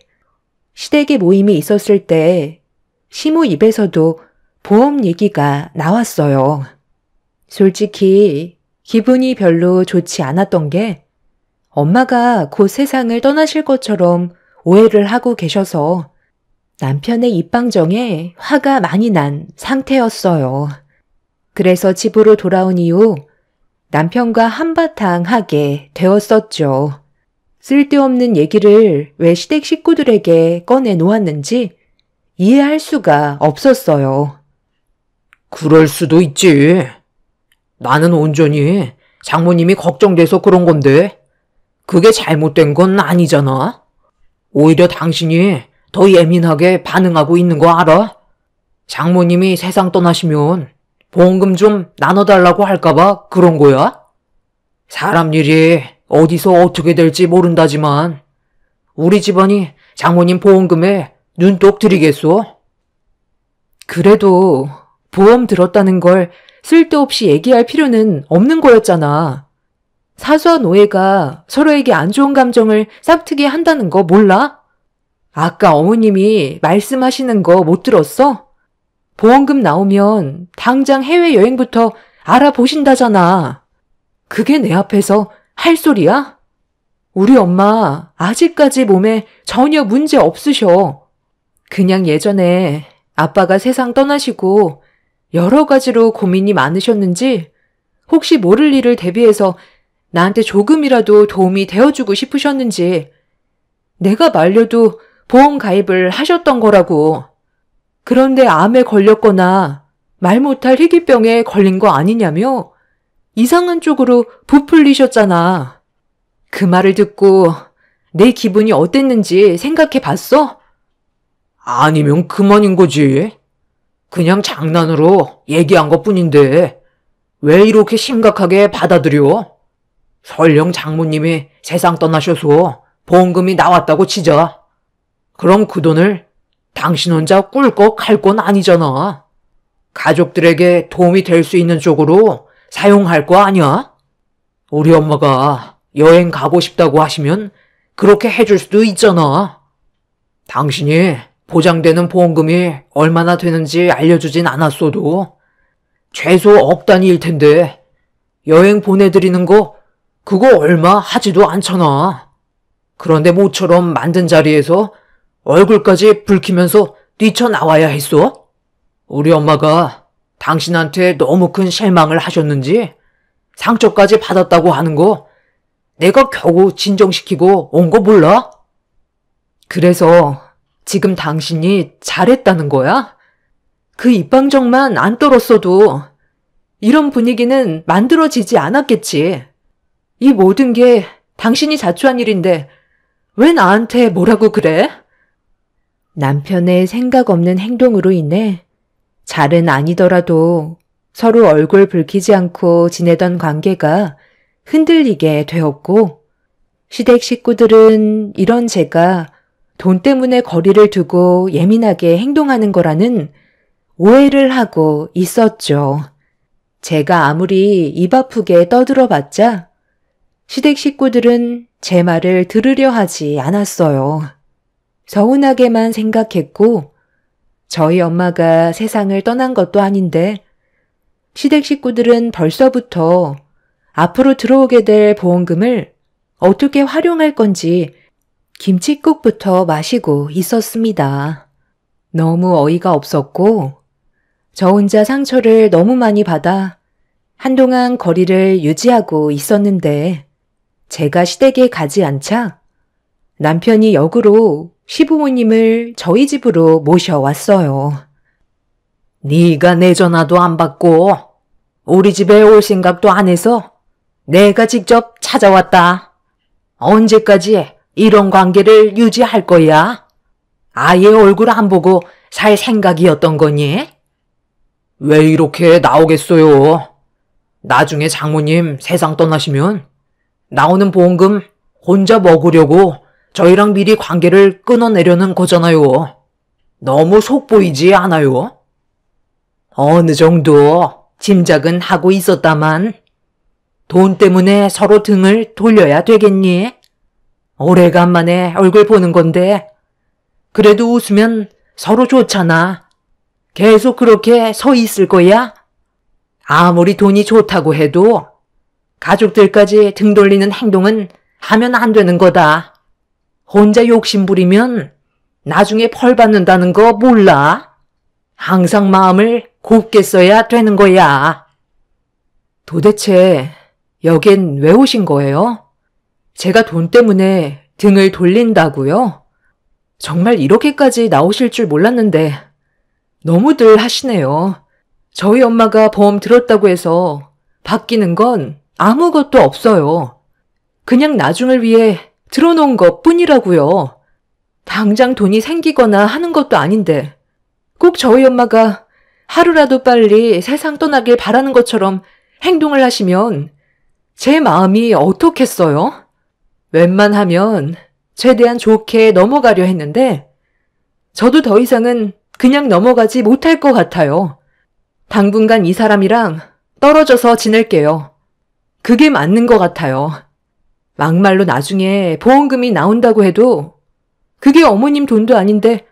시댁에 모임이 있었을 때 시모 입에서도 보험 얘기가 나왔어요. 솔직히 기분이 별로 좋지 않았던 게 엄마가 곧 세상을 떠나실 것처럼 오해를 하고 계셔서 남편의 입방정에 화가 많이 난 상태였어요. 그래서 집으로 돌아온 이후 남편과 한바탕 하게 되었었죠. 쓸데없는 얘기를 왜 시댁 식구들에게 꺼내 놓았는지 이해할 수가 없었어요. 그럴 수도 있지. 나는 온전히 장모님이 걱정돼서 그런 건데 그게 잘못된 건 아니잖아. 오히려 당신이 더 예민하게 반응하고 있는 거 알아? 장모님이 세상 떠나시면 보험금 좀 나눠달라고 할까봐 그런 거야? 사람 일이 어디서 어떻게 될지 모른다지만 우리 집안이 장모님 보험금에 눈독 들이겠소? 그래도 보험 들었다는 걸 쓸데없이 얘기할 필요는 없는 거였잖아. 사수와 노예가 서로에게 안 좋은 감정을 싹트게 한다는 거 몰라? 아까 어머님이 말씀하시는 거 못 들었어? 보험금 나오면 당장 해외여행부터 알아보신다잖아. 그게 내 앞에서 할 소리야? 우리 엄마 아직까지 몸에 전혀 문제 없으셔. 그냥 예전에 아빠가 세상 떠나시고 여러 가지로 고민이 많으셨는지 혹시 모를 일을 대비해서 나한테 조금이라도 도움이 되어주고 싶으셨는지 내가 말려도 보험 가입을 하셨던 거라고. 그런데 암에 걸렸거나 말 못할 희귀병에 걸린 거 아니냐며 이상한 쪽으로 부풀리셨잖아. 그 말을 듣고 내 기분이 어땠는지 생각해 봤어? 아니면 그만인 거지. 그냥 장난으로 얘기한 것뿐인데 왜 이렇게 심각하게 받아들여? 설령 장모님이 세상 떠나셔서 보험금이 나왔다고 치자. 그럼 그 돈을 당신 혼자 꿀꺽 할 건 아니잖아. 가족들에게 도움이 될 수 있는 쪽으로 사용할 거 아니야? 우리 엄마가 여행 가고 싶다고 하시면 그렇게 해줄 수도 있잖아. 당신이 보장되는 보험금이 얼마나 되는지 알려주진 않았어도 최소 억 단위일 텐데 여행 보내드리는 거 그거 얼마 하지도 않잖아. 그런데 모처럼 만든 자리에서 얼굴까지 붉히면서 뛰쳐나와야 했어? 우리 엄마가 당신한테 너무 큰 실망을 하셨는지 상처까지 받았다고 하는 거 내가 겨우 진정시키고 온 거 몰라? 그래서 지금 당신이 잘했다는 거야? 그 입방정만 안 떨었어도 이런 분위기는 만들어지지 않았겠지. 이 모든 게 당신이 자초한 일인데 왜 나한테 뭐라고 그래? 남편의 생각 없는 행동으로 인해 잘은 아니더라도 서로 얼굴 붉히지 않고 지내던 관계가 흔들리게 되었고, 시댁 식구들은 이런 제가 돈 때문에 거리를 두고 예민하게 행동하는 거라는 오해를 하고 있었죠. 제가 아무리 입 아프게 떠들어봤자 시댁 식구들은 제 말을 들으려 하지 않았어요. 서운하게만 생각했고, 저희 엄마가 세상을 떠난 것도 아닌데 시댁 식구들은 벌써부터 앞으로 들어오게 될 보험금을 어떻게 활용할 건지 김칫국부터 마시고 있었습니다. 너무 어이가 없었고 저 혼자 상처를 너무 많이 받아 한동안 거리를 유지하고 있었는데 제가 시댁에 가지 않자 남편이 역으로 시부모님을 저희 집으로 모셔왔어요. 네가 내 전화도 안 받고 우리 집에 올 생각도 안 해서 내가 직접 찾아왔다. 언제까지 이런 관계를 유지할 거야? 아예 얼굴 안 보고 살 생각이었던 거니? 왜 이렇게 나오겠어요? 나중에 장모님 세상 떠나시면 나오는 보험금 혼자 먹으려고 저희랑 미리 관계를 끊어내려는 거잖아요. 너무 속보이지 않아요? 어느 정도 짐작은 하고 있었다만 돈 때문에 서로 등을 돌려야 되겠니? 오래간만에 얼굴 보는 건데 그래도 웃으면 서로 좋잖아. 계속 그렇게 서 있을 거야? 아무리 돈이 좋다고 해도 가족들까지 등 돌리는 행동은 하면 안 되는 거다. 혼자 욕심 부리면 나중에 벌 받는다는 거 몰라? 항상 마음을 곱게 써야 되는 거야. 도대체 여긴 왜 오신 거예요? 제가 돈 때문에 등을 돌린다고요? 정말 이렇게까지 나오실 줄 몰랐는데 너무들 하시네요. 저희 엄마가 보험 들었다고 해서 바뀌는 건 아무것도 없어요. 그냥 나중을 위해 들어놓은 것 뿐이라고요. 당장 돈이 생기거나 하는 것도 아닌데 꼭 저희 엄마가 하루라도 빨리 세상 떠나길 바라는 것처럼 행동을 하시면 제 마음이 어떻겠어요? 웬만하면 최대한 좋게 넘어가려 했는데 저도 더 이상은 그냥 넘어가지 못할 것 같아요. 당분간 이 사람이랑 떨어져서 지낼게요. 그게 맞는 것 같아요. 막말로 나중에 보험금이 나온다고 해도 그게 어머님 돈도 아닌데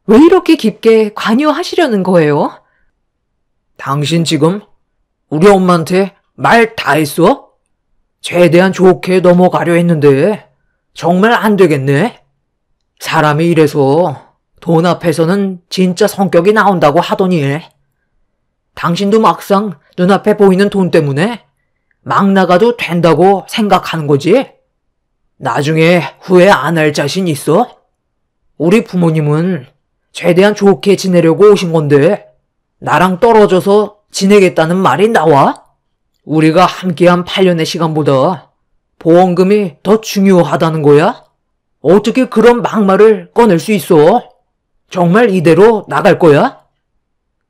왜 이렇게 깊게 관여하시려는 거예요? 당신 지금 우리 엄마한테 말 다 했어? 최대한 좋게 넘어가려 했는데 정말 안 되겠네. 사람이 이래서 돈 앞에서는 진짜 성격이 나온다고 하더니 당신도 막상 눈앞에 보이는 돈 때문에 막 나가도 된다고 생각하는 거지? 나중에 후회 안 할 자신 있어? 우리 부모님은 최대한 좋게 지내려고 오신 건데 나랑 떨어져서 지내겠다는 말이 나와? 우리가 함께한 8년의 시간보다 보험금이 더 중요하다는 거야? 어떻게 그런 막말을 꺼낼 수 있어? 정말 이대로 나갈 거야?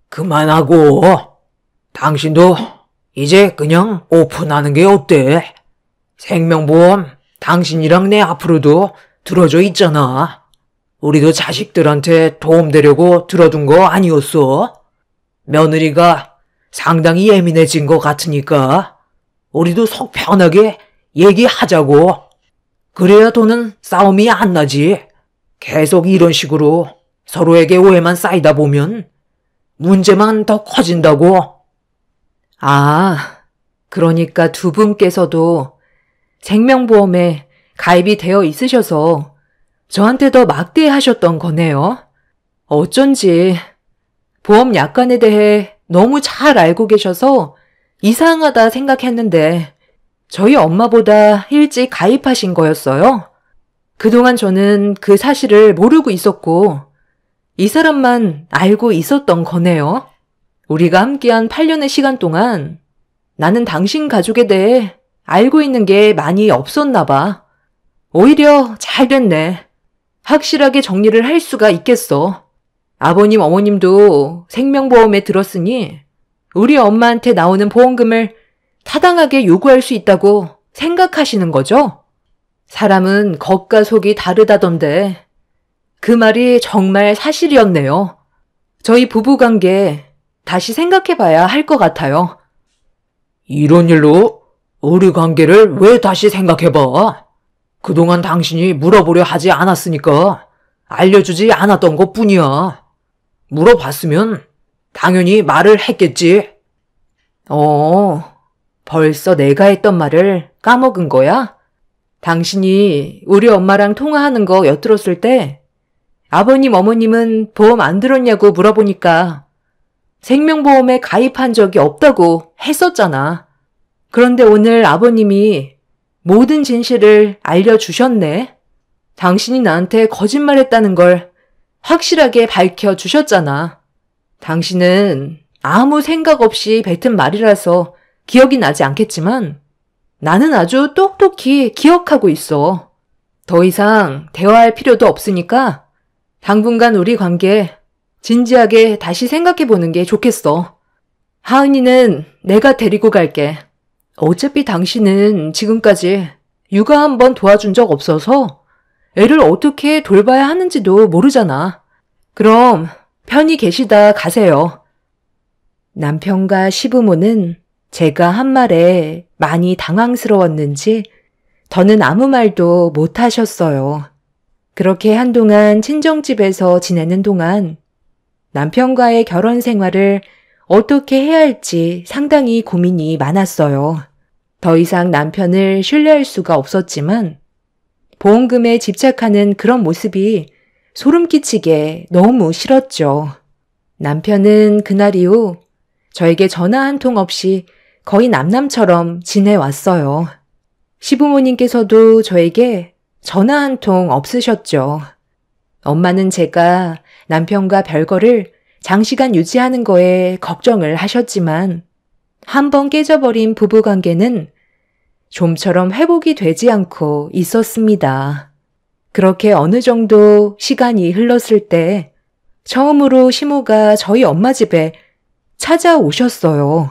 그만하고 당신도 이제 그냥 오픈하는 게 어때? 생명보험 당신이랑 내 앞으로도 들어줘 있잖아. 우리도 자식들한테 도움되려고 들어둔 거 아니었어? 며느리가 상당히 예민해진 것 같으니까 우리도 속 편하게 얘기하자고. 그래야 돈은 싸움이 안 나지. 계속 이런 식으로 서로에게 오해만 쌓이다 보면 문제만 더 커진다고. 아, 그러니까 두 분께서도 생명보험에 가입이 되어 있으셔서 저한테 더 막대하셨던 거네요. 어쩐지 보험 약관에 대해 너무 잘 알고 계셔서 이상하다 생각했는데 저희 엄마보다 일찍 가입하신 거였어요. 그동안 저는 그 사실을 모르고 있었고 이 사람만 알고 있었던 거네요. 우리가 함께한 8년의 시간 동안 나는 당신 가족에 대해 알고 있는 게 많이 없었나 봐. 오히려 잘 됐네. 확실하게 정리를 할 수가 있겠어. 아버님, 어머님도 생명보험에 들었으니 우리 엄마한테 나오는 보험금을 타당하게 요구할 수 있다고 생각하시는 거죠? 사람은 겉과 속이 다르다던데 그 말이 정말 사실이었네요. 저희 부부관계 다시 생각해봐야 할 것 같아요. 이런 일로 우리 관계를 왜 다시 생각해봐? 그동안 당신이 물어보려 하지 않았으니까 알려주지 않았던 것 뿐이야. 물어봤으면 당연히 말을 했겠지. 벌써 내가 했던 말을 까먹은 거야? 당신이 우리 엄마랑 통화하는 거 엿들었을 때 아버님, 어머님은 보험 안 들었냐고 물어보니까 생명보험에 가입한 적이 없다고 했었잖아. 그런데 오늘 아버님이 모든 진실을 알려주셨네. 당신이 나한테 거짓말했다는 걸 확실하게 밝혀주셨잖아. 당신은 아무 생각 없이 뱉은 말이라서 기억이 나지 않겠지만 나는 아주 똑똑히 기억하고 있어. 더 이상 대화할 필요도 없으니까 당분간 우리 관계 진지하게 다시 생각해보는 게 좋겠어. 하은이는 내가 데리고 갈게. 어차피 당신은 지금까지 육아 한번 도와준 적 없어서 애를 어떻게 돌봐야 하는지도 모르잖아. 그럼 편히 계시다 가세요. 남편과 시부모는 제가 한 말에 많이 당황스러웠는지 더는 아무 말도 못 하셨어요. 그렇게 한동안 친정집에서 지내는 동안 남편과의 결혼 생활을 어떻게 해야 할지 상당히 고민이 많았어요. 더 이상 남편을 신뢰할 수가 없었지만 보험금에 집착하는 그런 모습이 소름 끼치게 너무 싫었죠. 남편은 그날 이후 저에게 전화 한 통 없이 거의 남남처럼 지내왔어요. 시부모님께서도 저에게 전화 한 통 없으셨죠. 엄마는 제가 남편과 별거를 장시간 유지하는 거에 걱정을 하셨지만 한 번 깨져버린 부부관계는 좀처럼 회복이 되지 않고 있었습니다. 그렇게 어느 정도 시간이 흘렀을 때 처음으로 시모가 저희 엄마 집에 찾아오셨어요.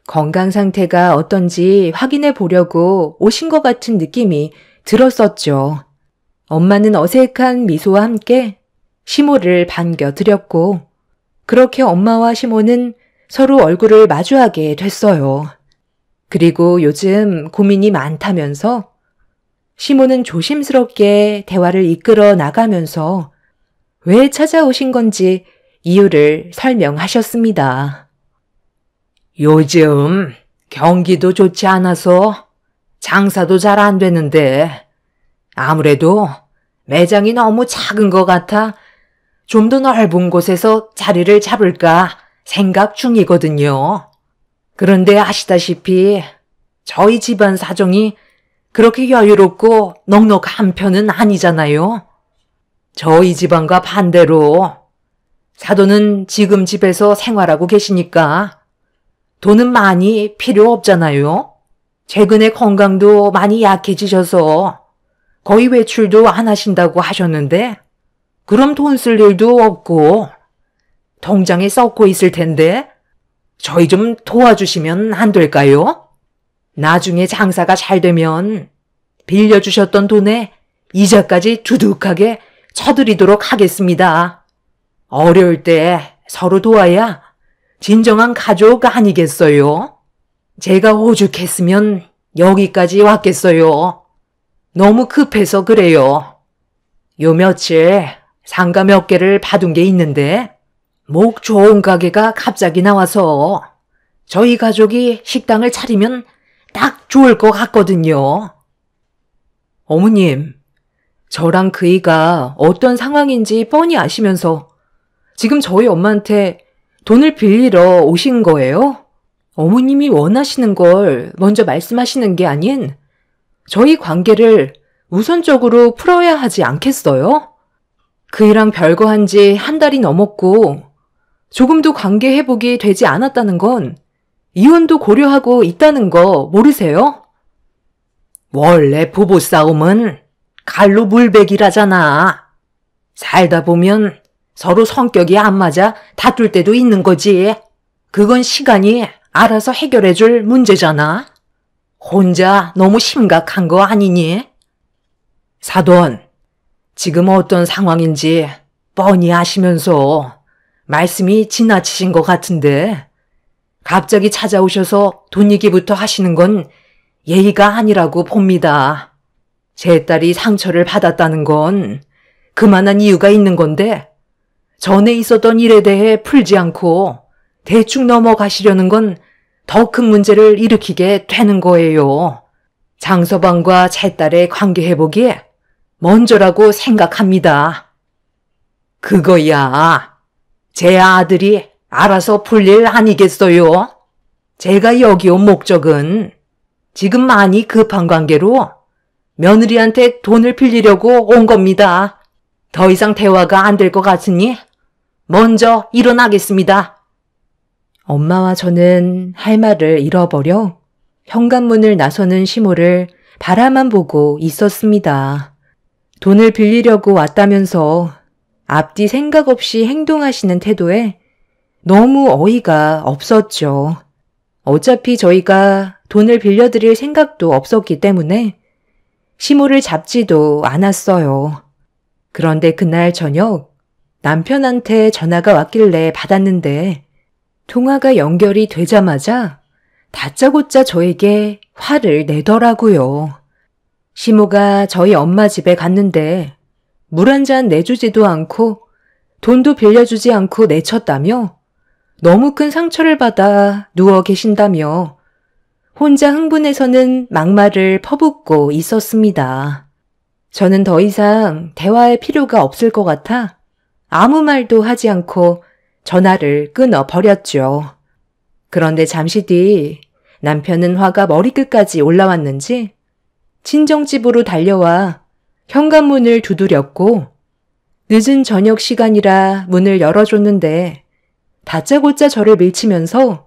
건강 상태가 어떤지 확인해 보려고 오신 것 같은 느낌이 들었었죠. 엄마는 어색한 미소와 함께 시모를 반겨드렸고 그렇게 엄마와 시모는 서로 얼굴을 마주하게 됐어요. 그리고 요즘 고민이 많다면서 시모는 조심스럽게 대화를 이끌어 나가면서 왜 찾아오신 건지 이유를 설명하셨습니다. 요즘 경기도 좋지 않아서 장사도 잘 안 되는데 아무래도 매장이 너무 작은 것 같아 좀 더 넓은 곳에서 자리를 잡을까 생각 중이거든요. 그런데 아시다시피 저희 집안 사정이 그렇게 여유롭고 넉넉한 편은 아니잖아요. 저희 집안과 반대로 사돈은 지금 집에서 생활하고 계시니까 돈은 많이 필요 없잖아요. 최근에 건강도 많이 약해지셔서 거의 외출도 안 하신다고 하셨는데 그럼 돈 쓸 일도 없고 통장에 썩고 있을 텐데 저희 좀 도와주시면 안 될까요? 나중에 장사가 잘 되면 빌려주셨던 돈에 이자까지 두둑하게 쳐드리도록 하겠습니다. 어려울 때 서로 도와야 진정한 가족 아니겠어요? 제가 오죽했으면 여기까지 왔겠어요. 너무 급해서 그래요. 요 며칠 상가 몇 개를 받은 게 있는데 목 좋은 가게가 갑자기 나와서 저희 가족이 식당을 차리면 딱 좋을 것 같거든요. 어머님, 저랑 그이가 어떤 상황인지 뻔히 아시면서 지금 저희 엄마한테 돈을 빌리러 오신 거예요? 어머님이 원하시는 걸 먼저 말씀하시는 게 아닌 저희 관계를 우선적으로 풀어야 하지 않겠어요? 그이랑 별거 한 지 한 달이 넘었고 조금도 관계 회복이 되지 않았다는 건 이혼도 고려하고 있다는 거 모르세요? 원래 부부싸움은 갈로 물베기라잖아. 살다 보면 서로 성격이 안 맞아 다툴 때도 있는 거지. 그건 시간이 알아서 해결해줄 문제잖아. 혼자 너무 심각한 거 아니니? 사돈, 지금 어떤 상황인지 뻔히 아시면서 말씀이 지나치신 것 같은데 갑자기 찾아오셔서 돈 얘기부터 하시는 건 예의가 아니라고 봅니다. 제 딸이 상처를 받았다는 건 그만한 이유가 있는 건데 전에 있었던 일에 대해 풀지 않고 대충 넘어가시려는 건 더 큰 문제를 일으키게 되는 거예요. 장서방과 제 딸의 관계 회복이 먼저라고 생각합니다. 그거야 제 아들이 알아서 풀 일 아니겠어요? 제가 여기 온 목적은 지금 많이 급한 관계로 며느리한테 돈을 빌리려고 온 겁니다. 더 이상 대화가 안 될 것 같으니 먼저 일어나겠습니다. 엄마와 저는 할 말을 잃어버려 현관문을 나서는 시모를 바라만 보고 있었습니다. 돈을 빌리려고 왔다면서 앞뒤 생각 없이 행동하시는 태도에 너무 어이가 없었죠. 어차피 저희가 돈을 빌려드릴 생각도 없었기 때문에 시모를 잡지도 않았어요. 그런데 그날 저녁 남편한테 전화가 왔길래 받았는데 통화가 연결이 되자마자 다짜고짜 저에게 화를 내더라고요. 시모가 저희 엄마 집에 갔는데 물 한 잔 내주지도 않고 돈도 빌려주지 않고 내쳤다며 너무 큰 상처를 받아 누워 계신다며 혼자 흥분해서는 막말을 퍼붓고 있었습니다. 저는 더 이상 대화할 필요가 없을 것 같아 아무 말도 하지 않고 전화를 끊어버렸죠. 그런데 잠시 뒤 남편은 화가 머리끝까지 올라왔는지 친정집으로 달려와 현관문을 두드렸고 늦은 저녁 시간이라 문을 열어줬는데 다짜고짜 저를 밀치면서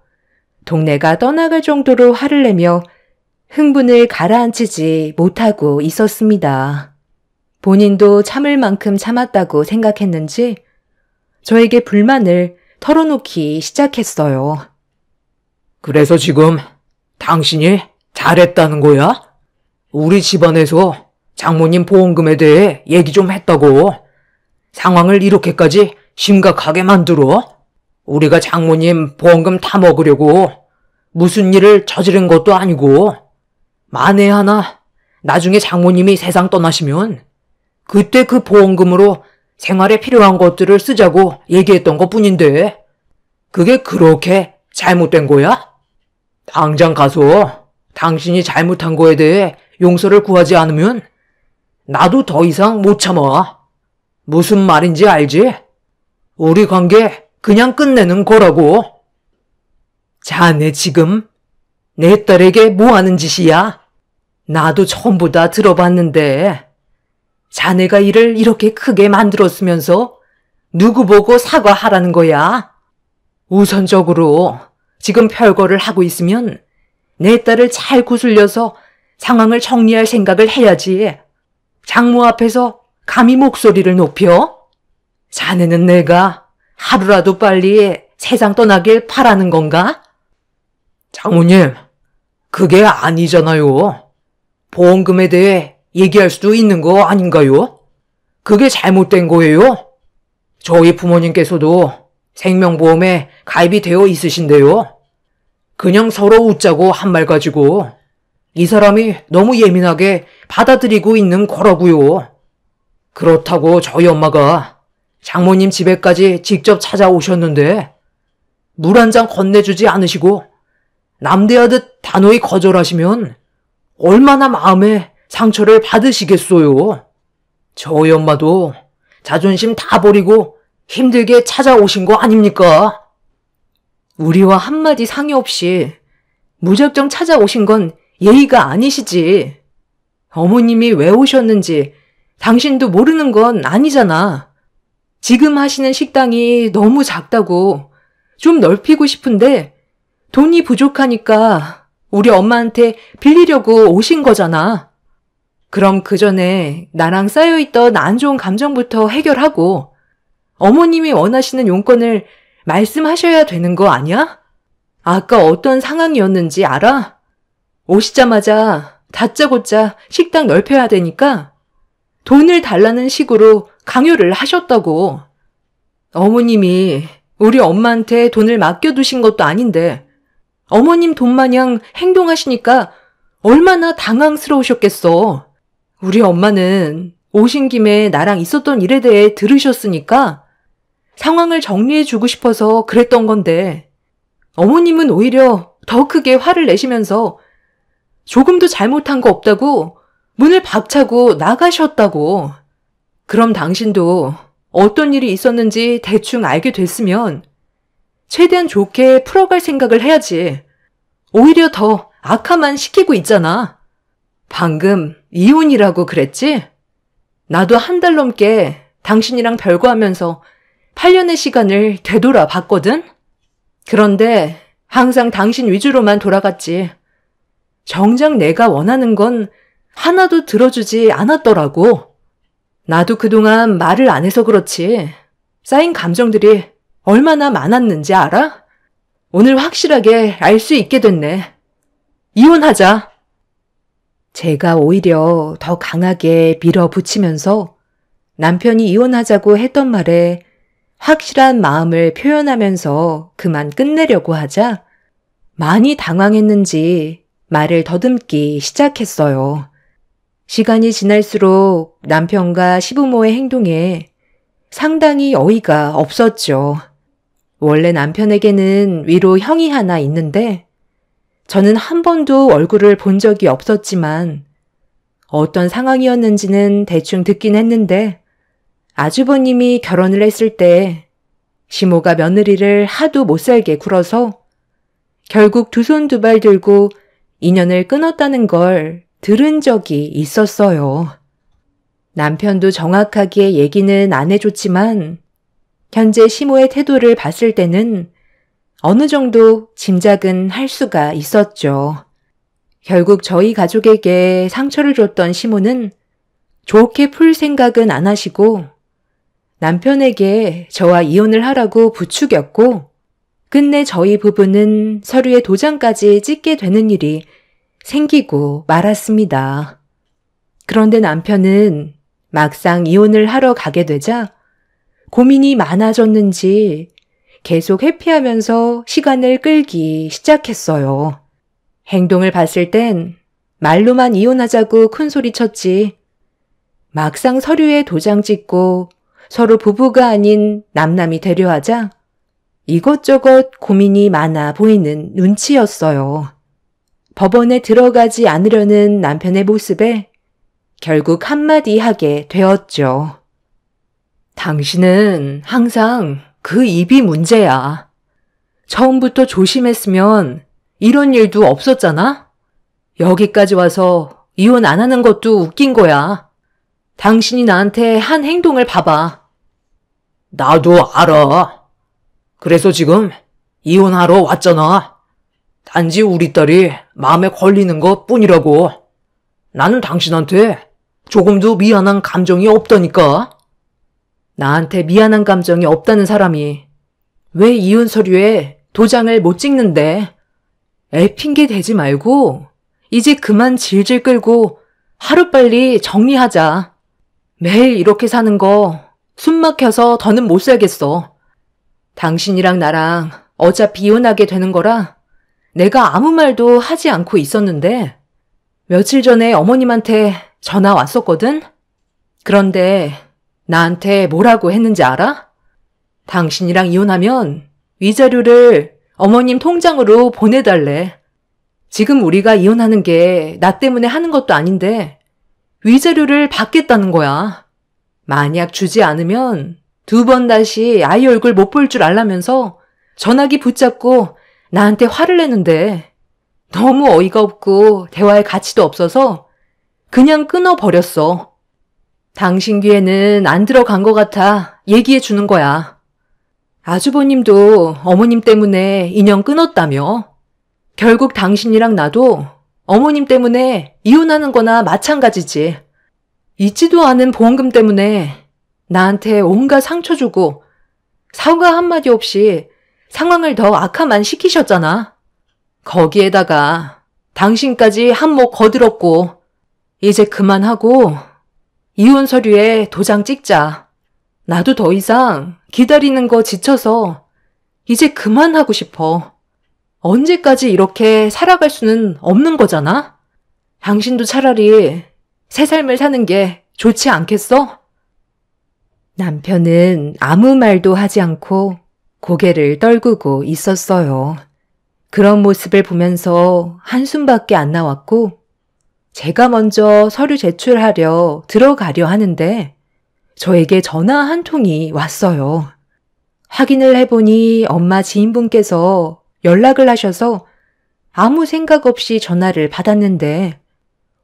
동네가 떠나갈 정도로 화를 내며 흥분을 가라앉히지 못하고 있었습니다. 본인도 참을 만큼 참았다고 생각했는지 저에게 불만을 털어놓기 시작했어요. 그래서 지금 당신이 잘했다는 거야? 우리 집안에서 장모님 보험금에 대해 얘기 좀 했다고. 상황을 이렇게까지 심각하게 만들어? 우리가 장모님 보험금 다 먹으려고 무슨 일을 저지른 것도 아니고 만에 하나 나중에 장모님이 세상 떠나시면 그때 그 보험금으로 생활에 필요한 것들을 쓰자고 얘기했던 것뿐인데 그게 그렇게 잘못된 거야? 당장 가서 당신이 잘못한 거에 대해 용서를 구하지 않으면 나도 더 이상 못 참아. 무슨 말인지 알지? 우리 관계 그냥 끝내는 거라고. 자네 지금 내 딸에게 뭐 하는 짓이야? 나도 전부 다 들어봤는데 자네가 일을 이렇게 크게 만들었으면서 누구 보고 사과하라는 거야? 우선적으로 지금 별거를 하고 있으면 내 딸을 잘 구슬려서 상황을 정리할 생각을 해야지. 장모 앞에서 감히 목소리를 높여? 자네는 내가 하루라도 빨리 세상 떠나길 바라는 건가? 장모님, 그게 아니잖아요. 보험금에 대해 얘기할 수도 있는 거 아닌가요? 그게 잘못된 거예요? 저희 부모님께서도 생명보험에 가입이 되어 있으신데요. 그냥 서로 웃자고 한 말 가지고 이 사람이 너무 예민하게 받아들이고 있는 거라고요. 그렇다고 저희 엄마가 장모님 집에까지 직접 찾아오셨는데 물 한 잔 건네주지 않으시고 남대하듯 단호히 거절하시면 얼마나 마음에 상처를 받으시겠어요. 저희 엄마도 자존심 다 버리고 힘들게 찾아오신 거 아닙니까? 우리와 한마디 상의 없이 무작정 찾아오신 건 예의가 아니시지. 어머님이 왜 오셨는지 당신도 모르는 건 아니잖아. 지금 하시는 식당이 너무 작다고 좀 넓히고 싶은데 돈이 부족하니까 우리 엄마한테 빌리려고 오신 거잖아. 그럼 그 전에 나랑 쌓여있던 안 좋은 감정부터 해결하고 어머님이 원하시는 용건을 말씀하셔야 되는 거 아니야? 아까 어떤 상황이었는지 알아? 오시자마자 다짜고짜 식당 넓혀야 되니까 돈을 달라는 식으로 강요를 하셨다고. 어머님이 우리 엄마한테 돈을 맡겨두신 것도 아닌데 어머님 돈 마냥 행동하시니까 얼마나 당황스러우셨겠어. 우리 엄마는 오신 김에 나랑 있었던 일에 대해 들으셨으니까 상황을 정리해주고 싶어서 그랬던 건데 어머님은 오히려 더 크게 화를 내시면서 조금도 잘못한 거 없다고 문을 박차고 나가셨다고. 그럼 당신도 어떤 일이 있었는지 대충 알게 됐으면 최대한 좋게 풀어갈 생각을 해야지. 오히려 더 악화만 시키고 있잖아. 방금 이혼이라고 그랬지? 나도 한 달 넘게 당신이랑 별거하면서 8년의 시간을 되돌아봤거든? 그런데 항상 당신 위주로만 돌아갔지. 정작 내가 원하는 건 하나도 들어주지 않았더라고. 나도 그동안 말을 안 해서 그렇지 쌓인 감정들이 얼마나 많았는지 알아? 오늘 확실하게 알 수 있게 됐네. 이혼하자. 제가 오히려 더 강하게 밀어붙이면서 남편이 이혼하자고 했던 말에 확실한 마음을 표현하면서 그만 끝내려고 하자 많이 당황했는지 말을 더듬기 시작했어요. 시간이 지날수록 남편과 시부모의 행동에 상당히 어이가 없었죠. 원래 남편에게는 위로 형이 하나 있는데 저는 한 번도 얼굴을 본 적이 없었지만 어떤 상황이었는지는 대충 듣긴 했는데 아주버님이 결혼을 했을 때 시모가 며느리를 하도 못살게 굴어서 결국 두 손 두 발 들고 인연을 끊었다는 걸 들은 적이 있었어요. 남편도 정확하게 얘기는 안 해줬지만 현재 시모의 태도를 봤을 때는 어느 정도 짐작은 할 수가 있었죠. 결국 저희 가족에게 상처를 줬던 시모는 좋게 풀 생각은 안 하시고 남편에게 저와 이혼을 하라고 부추겼고 끝내 저희 부부는 서류에 도장까지 찍게 되는 일이 생기고 말았습니다. 그런데 남편은 막상 이혼을 하러 가게 되자 고민이 많아졌는지 계속 회피하면서 시간을 끌기 시작했어요. 행동을 봤을 땐 말로만 이혼하자고 큰소리쳤지 막상 서류에 도장 찍고 서로 부부가 아닌 남남이 되려 하자 이것저것 고민이 많아 보이는 눈치였어요. 법원에 들어가지 않으려는 남편의 모습에 결국 한마디 하게 되었죠. 당신은 항상 그 입이 문제야. 처음부터 조심했으면 이런 일도 없었잖아? 여기까지 와서 이혼 안 하는 것도 웃긴 거야. 당신이 나한테 한 행동을 봐봐. 나도 알아. 그래서 지금 이혼하러 왔잖아. 단지 우리 딸이 마음에 걸리는 것 뿐이라고. 나는 당신한테 조금도 미안한 감정이 없다니까. 나한테 미안한 감정이 없다는 사람이 왜 이혼 서류에 도장을 못 찍는데? 애 핑계 대지 말고 이제 그만 질질 끌고 하루빨리 정리하자. 매일 이렇게 사는 거 숨 막혀서 더는 못 살겠어. 당신이랑 나랑 어차피 이혼하게 되는 거라 내가 아무 말도 하지 않고 있었는데 며칠 전에 어머님한테 전화 왔었거든? 그런데 나한테 뭐라고 했는지 알아? 당신이랑 이혼하면 위자료를 어머님 통장으로 보내달래. 지금 우리가 이혼하는 게 나 때문에 하는 것도 아닌데 위자료를 받겠다는 거야. 만약 주지 않으면 2번 다시 아이 얼굴 못 볼 줄 알라면서 전화기 붙잡고 나한테 화를 내는데 너무 어이가 없고 대화할 가치도 없어서 그냥 끊어버렸어. 당신 귀에는 안 들어간 것 같아 얘기해 주는 거야. 아주버님도 어머님 때문에 인연 끊었다며. 결국 당신이랑 나도 어머님 때문에 이혼하는 거나 마찬가지지. 잊지도 않은 보험금 때문에 나한테 온갖 상처 주고 사과 한마디 없이 상황을 더 악화만 시키셨잖아. 거기에다가 당신까지 한몫 거들었고 이제 그만하고 이혼 서류에 도장 찍자. 나도 더 이상 기다리는 거 지쳐서 이제 그만하고 싶어. 언제까지 이렇게 살아갈 수는 없는 거잖아? 당신도 차라리 새 삶을 사는 게 좋지 않겠어? 남편은 아무 말도 하지 않고 고개를 떨구고 있었어요. 그런 모습을 보면서 한숨밖에 안 나왔고 제가 먼저 서류 제출하려 들어가려 하는데 저에게 전화 한 통이 왔어요. 확인을 해보니 엄마 지인분께서 연락을 하셔서 아무 생각 없이 전화를 받았는데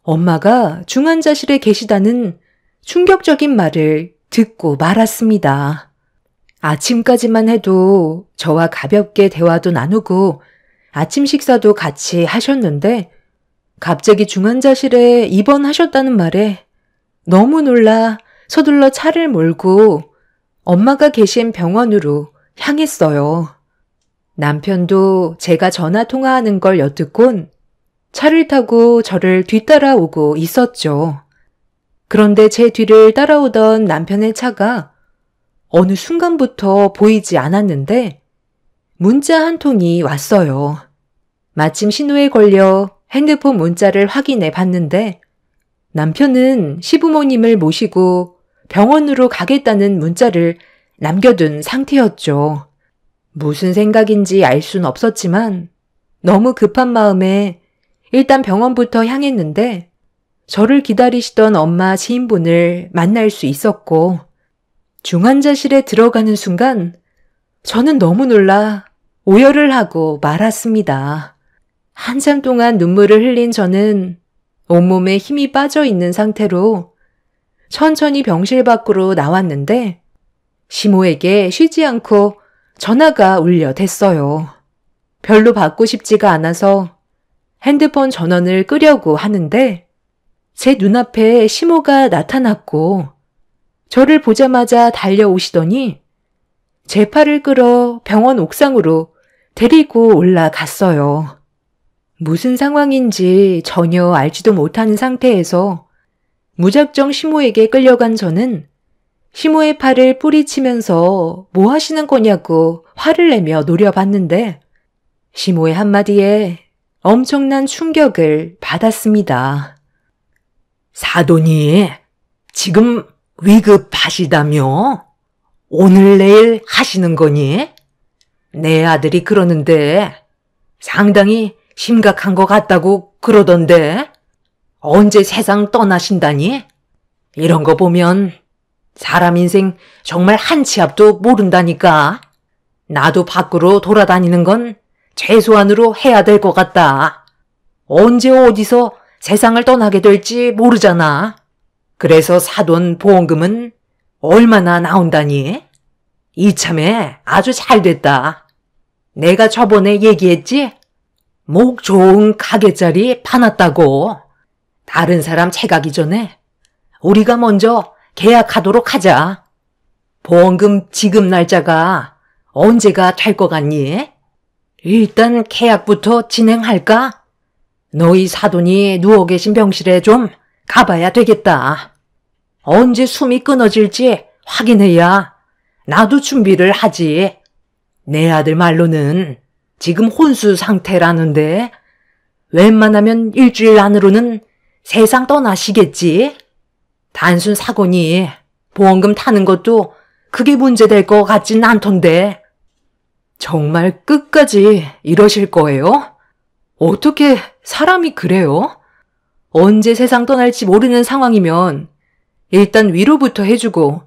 엄마가 중환자실에 계시다는 충격적인 말을 듣고 말았습니다. 아침까지만 해도 저와 가볍게 대화도 나누고 아침 식사도 같이 하셨는데 갑자기 중환자실에 입원하셨다는 말에 너무 놀라 서둘러 차를 몰고 엄마가 계신 병원으로 향했어요. 남편도 제가 전화 통화하는 걸 엿듣곤 차를 타고 저를 뒤따라오고 있었죠. 그런데 제 뒤를 따라오던 남편의 차가 어느 순간부터 보이지 않았는데 문자 한 통이 왔어요. 마침 신호에 걸려 핸드폰 문자를 확인해 봤는데 남편은 시부모님을 모시고 병원으로 가겠다는 문자를 남겨둔 상태였죠. 무슨 생각인지 알 순 없었지만 너무 급한 마음에 일단 병원부터 향했는데 저를 기다리시던 엄마 지인분을 만날 수 있었고 중환자실에 들어가는 순간 저는 너무 놀라 오열을 하고 말았습니다. 한참 동안 눈물을 흘린 저는 온몸에 힘이 빠져 있는 상태로 천천히 병실 밖으로 나왔는데 시모에게 쉬지 않고 전화가 울려댔어요. 별로 받고 싶지가 않아서 핸드폰 전원을 끄려고 하는데 제 눈앞에 시모가 나타났고 저를 보자마자 달려오시더니 제 팔을 끌어 병원 옥상으로 데리고 올라갔어요. 무슨 상황인지 전혀 알지도 못하는 상태에서 무작정 시모에게 끌려간 저는 시모의 팔을 뿌리치면서 뭐 하시는 거냐고 화를 내며 노려봤는데 시모의 한마디에 엄청난 충격을 받았습니다. 사돈이 지금 위급하시다며? 오늘 내일 하시는 거니? 내 아들이 그러는데 상당히 심각한 것 같다고 그러던데? 언제 세상 떠나신다니? 이런 거 보면 사람 인생 정말 한 치 앞도 모른다니까. 나도 밖으로 돌아다니는 건 최소한으로 해야 될 것 같다. 언제 어디서 세상을 떠나게 될지 모르잖아. 그래서 사돈 보험금은 얼마나 나온다니? 이참에 아주 잘 됐다. 내가 저번에 얘기했지? 목 좋은 가게짜리 파놨다고. 다른 사람 채가기 전에 우리가 먼저 계약하도록 하자. 보험금 지급 날짜가 언제가 될 것 같니? 일단 계약부터 진행할까? 너희 사돈이 누워 계신 병실에 좀 가봐야 되겠다. 언제 숨이 끊어질지 확인해야 나도 준비를 하지. 내 아들 말로는 지금 혼수 상태라는데 웬만하면 일주일 안으로는 세상 떠나시겠지? 단순 사고니 보험금 타는 것도 그게 문제될 것 같진 않던데. 정말 끝까지 이러실 거예요? 어떻게 사람이 그래요? 언제 세상 떠날지 모르는 상황이면 일단 위로부터 해주고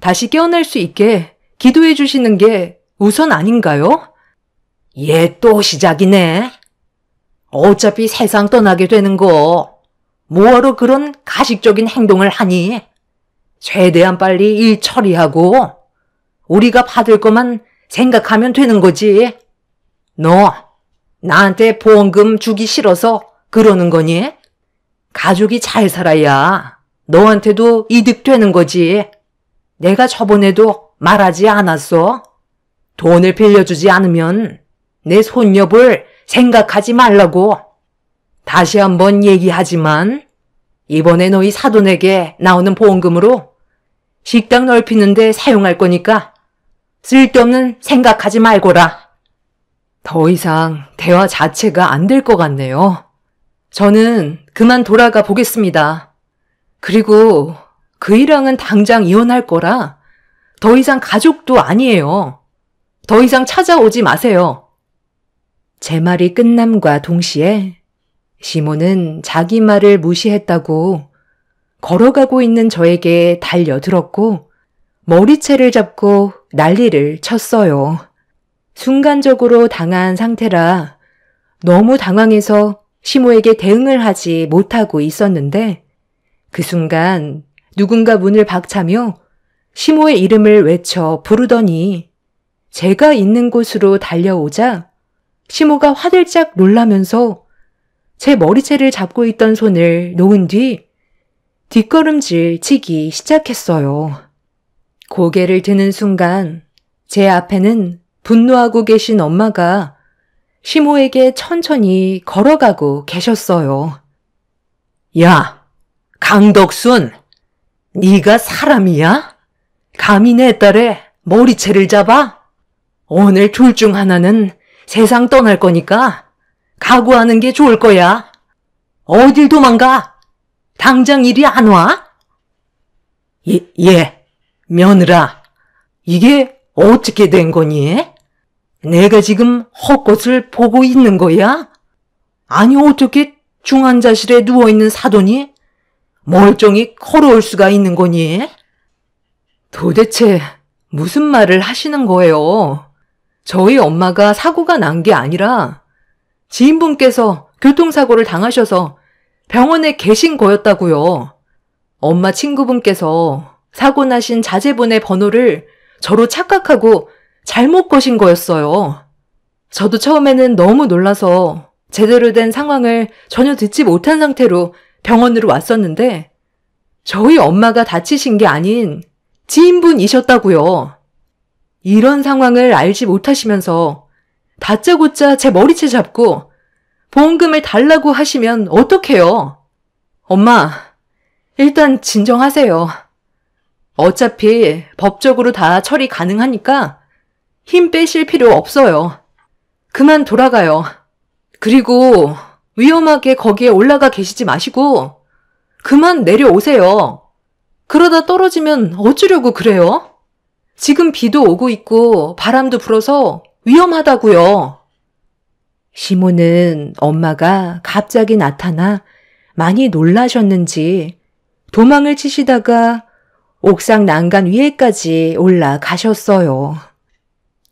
다시 깨어날 수 있게 기도해 주시는 게 우선 아닌가요? 얘 또 시작이네. 어차피 세상 떠나게 되는 거 뭐하러 그런 가식적인 행동을 하니? 최대한 빨리 일 처리하고 우리가 받을 것만 생각하면 되는 거지. 너 나한테 보험금 주기 싫어서 그러는 거니? 가족이 잘 살아야 너한테도 이득 되는 거지. 내가 저번에도 말하지 않았어? 돈을 빌려주지 않으면 내 손녀볼 생각하지 말라고. 다시 한번 얘기하지만 이번에 너희 사돈에게 나오는 보험금으로 식당 넓히는데 사용할 거니까 쓸데없는 생각하지 말거라. 더 이상 대화 자체가 안 될 것 같네요. 저는 그만 돌아가 보겠습니다. 그리고 그이랑은 당장 이혼할 거라 더 이상 가족도 아니에요. 더 이상 찾아오지 마세요. 제 말이 끝남과 동시에 시몬은 자기 말을 무시했다고 걸어가고 있는 저에게 달려들었고 머리채를 잡고 난리를 쳤어요. 순간적으로 당한 상태라 너무 당황해서 시모에게 대응을 하지 못하고 있었는데 그 순간 누군가 문을 박차며 시모의 이름을 외쳐 부르더니 제가 있는 곳으로 달려오자 시모가 화들짝 놀라면서 제 머리채를 잡고 있던 손을 놓은 뒤 뒷걸음질 치기 시작했어요. 고개를 드는 순간 제 앞에는 분노하고 계신 엄마가 시모에게 천천히 걸어가고 계셨어요. 야, 강덕순, 네가 사람이야? 감히 내 딸의 머리채를 잡아? 오늘 둘 중 하나는 세상 떠날 거니까 각오하는 게 좋을 거야. 어딜 도망가? 당장 이리 안 와? 며느라, 이게 어떻게 된 거니? 내가 지금 헛것을 보고 있는 거야? 아니 어떻게 중환자실에 누워있는 사돈이 멀쩡히 걸어올 수가 있는 거니? 도대체 무슨 말을 하시는 거예요? 저희 엄마가 사고가 난 게 아니라 지인분께서 교통사고를 당하셔서 병원에 계신 거였다고요. 엄마 친구분께서 사고 나신 자제분의 번호를 저로 착각하고 잘못 거신 거였어요. 저도 처음에는 너무 놀라서 제대로 된 상황을 전혀 듣지 못한 상태로 병원으로 왔었는데 저희 엄마가 다치신 게 아닌 지인분이셨다고요. 이런 상황을 알지 못하시면서 다짜고짜 제 머리채 잡고 보험금을 달라고 하시면 어떡해요? 엄마, 일단 진정하세요. 어차피 법적으로 다 처리 가능하니까 힘 빼실 필요 없어요. 그만 돌아가요. 그리고 위험하게 거기에 올라가 계시지 마시고 그만 내려오세요. 그러다 떨어지면 어쩌려고 그래요? 지금 비도 오고 있고 바람도 불어서 위험하다고요. 시모는 엄마가 갑자기 나타나 많이 놀라셨는지 도망을 치시다가 옥상 난간 위에까지 올라가셨어요.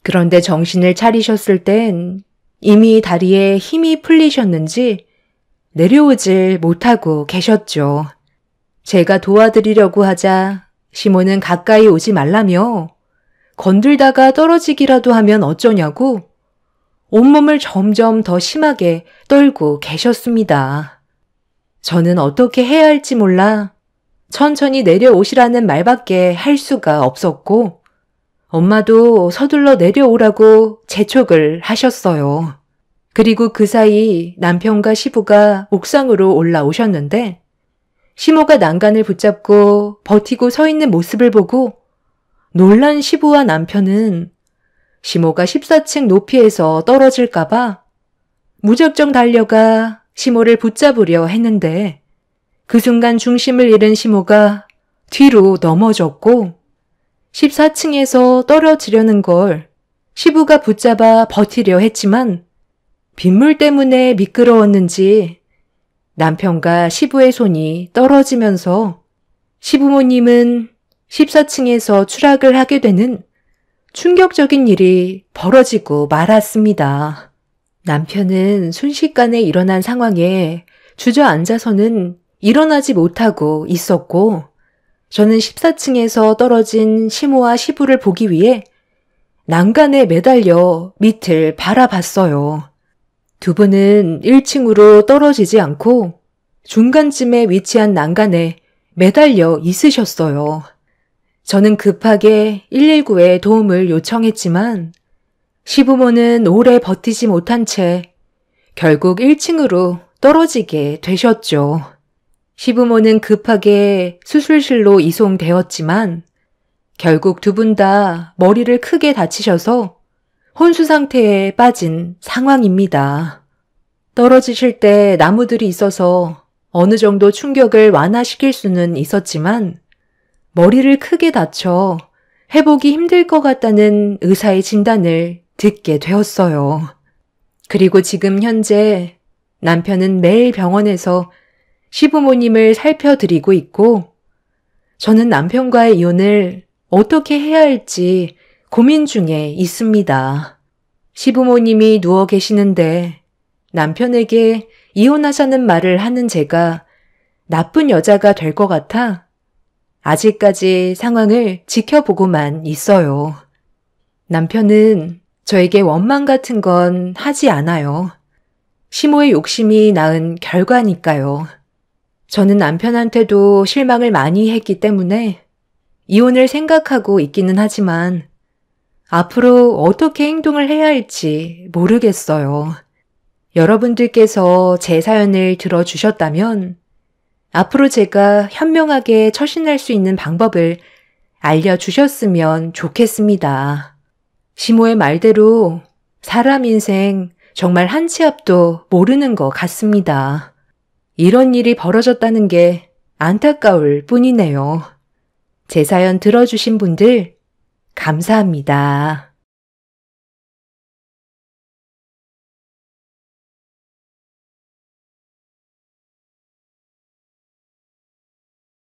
그런데 정신을 차리셨을 땐 이미 다리에 힘이 풀리셨는지 내려오질 못하고 계셨죠. 제가 도와드리려고 하자 시모는 가까이 오지 말라며 건들다가 떨어지기라도 하면 어쩌냐고 온몸을 점점 더 심하게 떨고 계셨습니다. 저는 어떻게 해야 할지 몰라 천천히 내려오시라는 말밖에 할 수가 없었고 엄마도 서둘러 내려오라고 재촉을 하셨어요. 그리고 그 사이 남편과 시부가 옥상으로 올라오셨는데 시모가 난간을 붙잡고 버티고 서 있는 모습을 보고 놀란 시부와 남편은 시모가 14층 높이에서 떨어질까봐 무작정 달려가 시모를 붙잡으려 했는데 그 순간 중심을 잃은 시모가 뒤로 넘어졌고 14층에서 떨어지려는 걸 시부가 붙잡아 버티려 했지만 빗물 때문에 미끄러웠는지 남편과 시부의 손이 떨어지면서 시부모님은 14층에서 추락을 하게 되는 충격적인 일이 벌어지고 말았습니다. 남편은 순식간에 일어난 상황에 주저앉아서는 일어나지 못하고 있었고 저는 14층에서 떨어진 시모와 시부를 보기 위해 난간에 매달려 밑을 바라봤어요. 두 분은 1층으로 떨어지지 않고 중간쯤에 위치한 난간에 매달려 있으셨어요. 저는 급하게 119에 도움을 요청했지만 시부모는 오래 버티지 못한 채 결국 1층으로 떨어지게 되셨죠. 시부모는 급하게 수술실로 이송되었지만 결국 두 분 다 머리를 크게 다치셔서 혼수 상태에 빠진 상황입니다. 떨어지실 때 나무들이 있어서 어느 정도 충격을 완화시킬 수는 있었지만 머리를 크게 다쳐 회복이 힘들 것 같다는 의사의 진단을 듣게 되었어요. 그리고 지금 현재 남편은 매일 병원에서 시부모님을 살펴드리고 있고 저는 남편과의 이혼을 어떻게 해야 할지 고민 중에 있습니다. 시부모님이 누워 계시는데 남편에게 이혼하자는 말을 하는 제가 나쁜 여자가 될 것 같아 아직까지 상황을 지켜보고만 있어요. 남편은 저에게 원망 같은 건 하지 않아요. 시모의 욕심이 낳은 결과니까요. 저는 남편한테도 실망을 많이 했기 때문에 이혼을 생각하고 있기는 하지만 앞으로 어떻게 행동을 해야 할지 모르겠어요. 여러분들께서 제 사연을 들어주셨다면 앞으로 제가 현명하게 처신할 수 있는 방법을 알려주셨으면 좋겠습니다. 시모의 말대로 사람 인생 정말 한 치 앞도 모르는 것 같습니다. 이런 일이 벌어졌다는 게 안타까울 뿐이네요. 제 사연 들어주신 분들 감사합니다.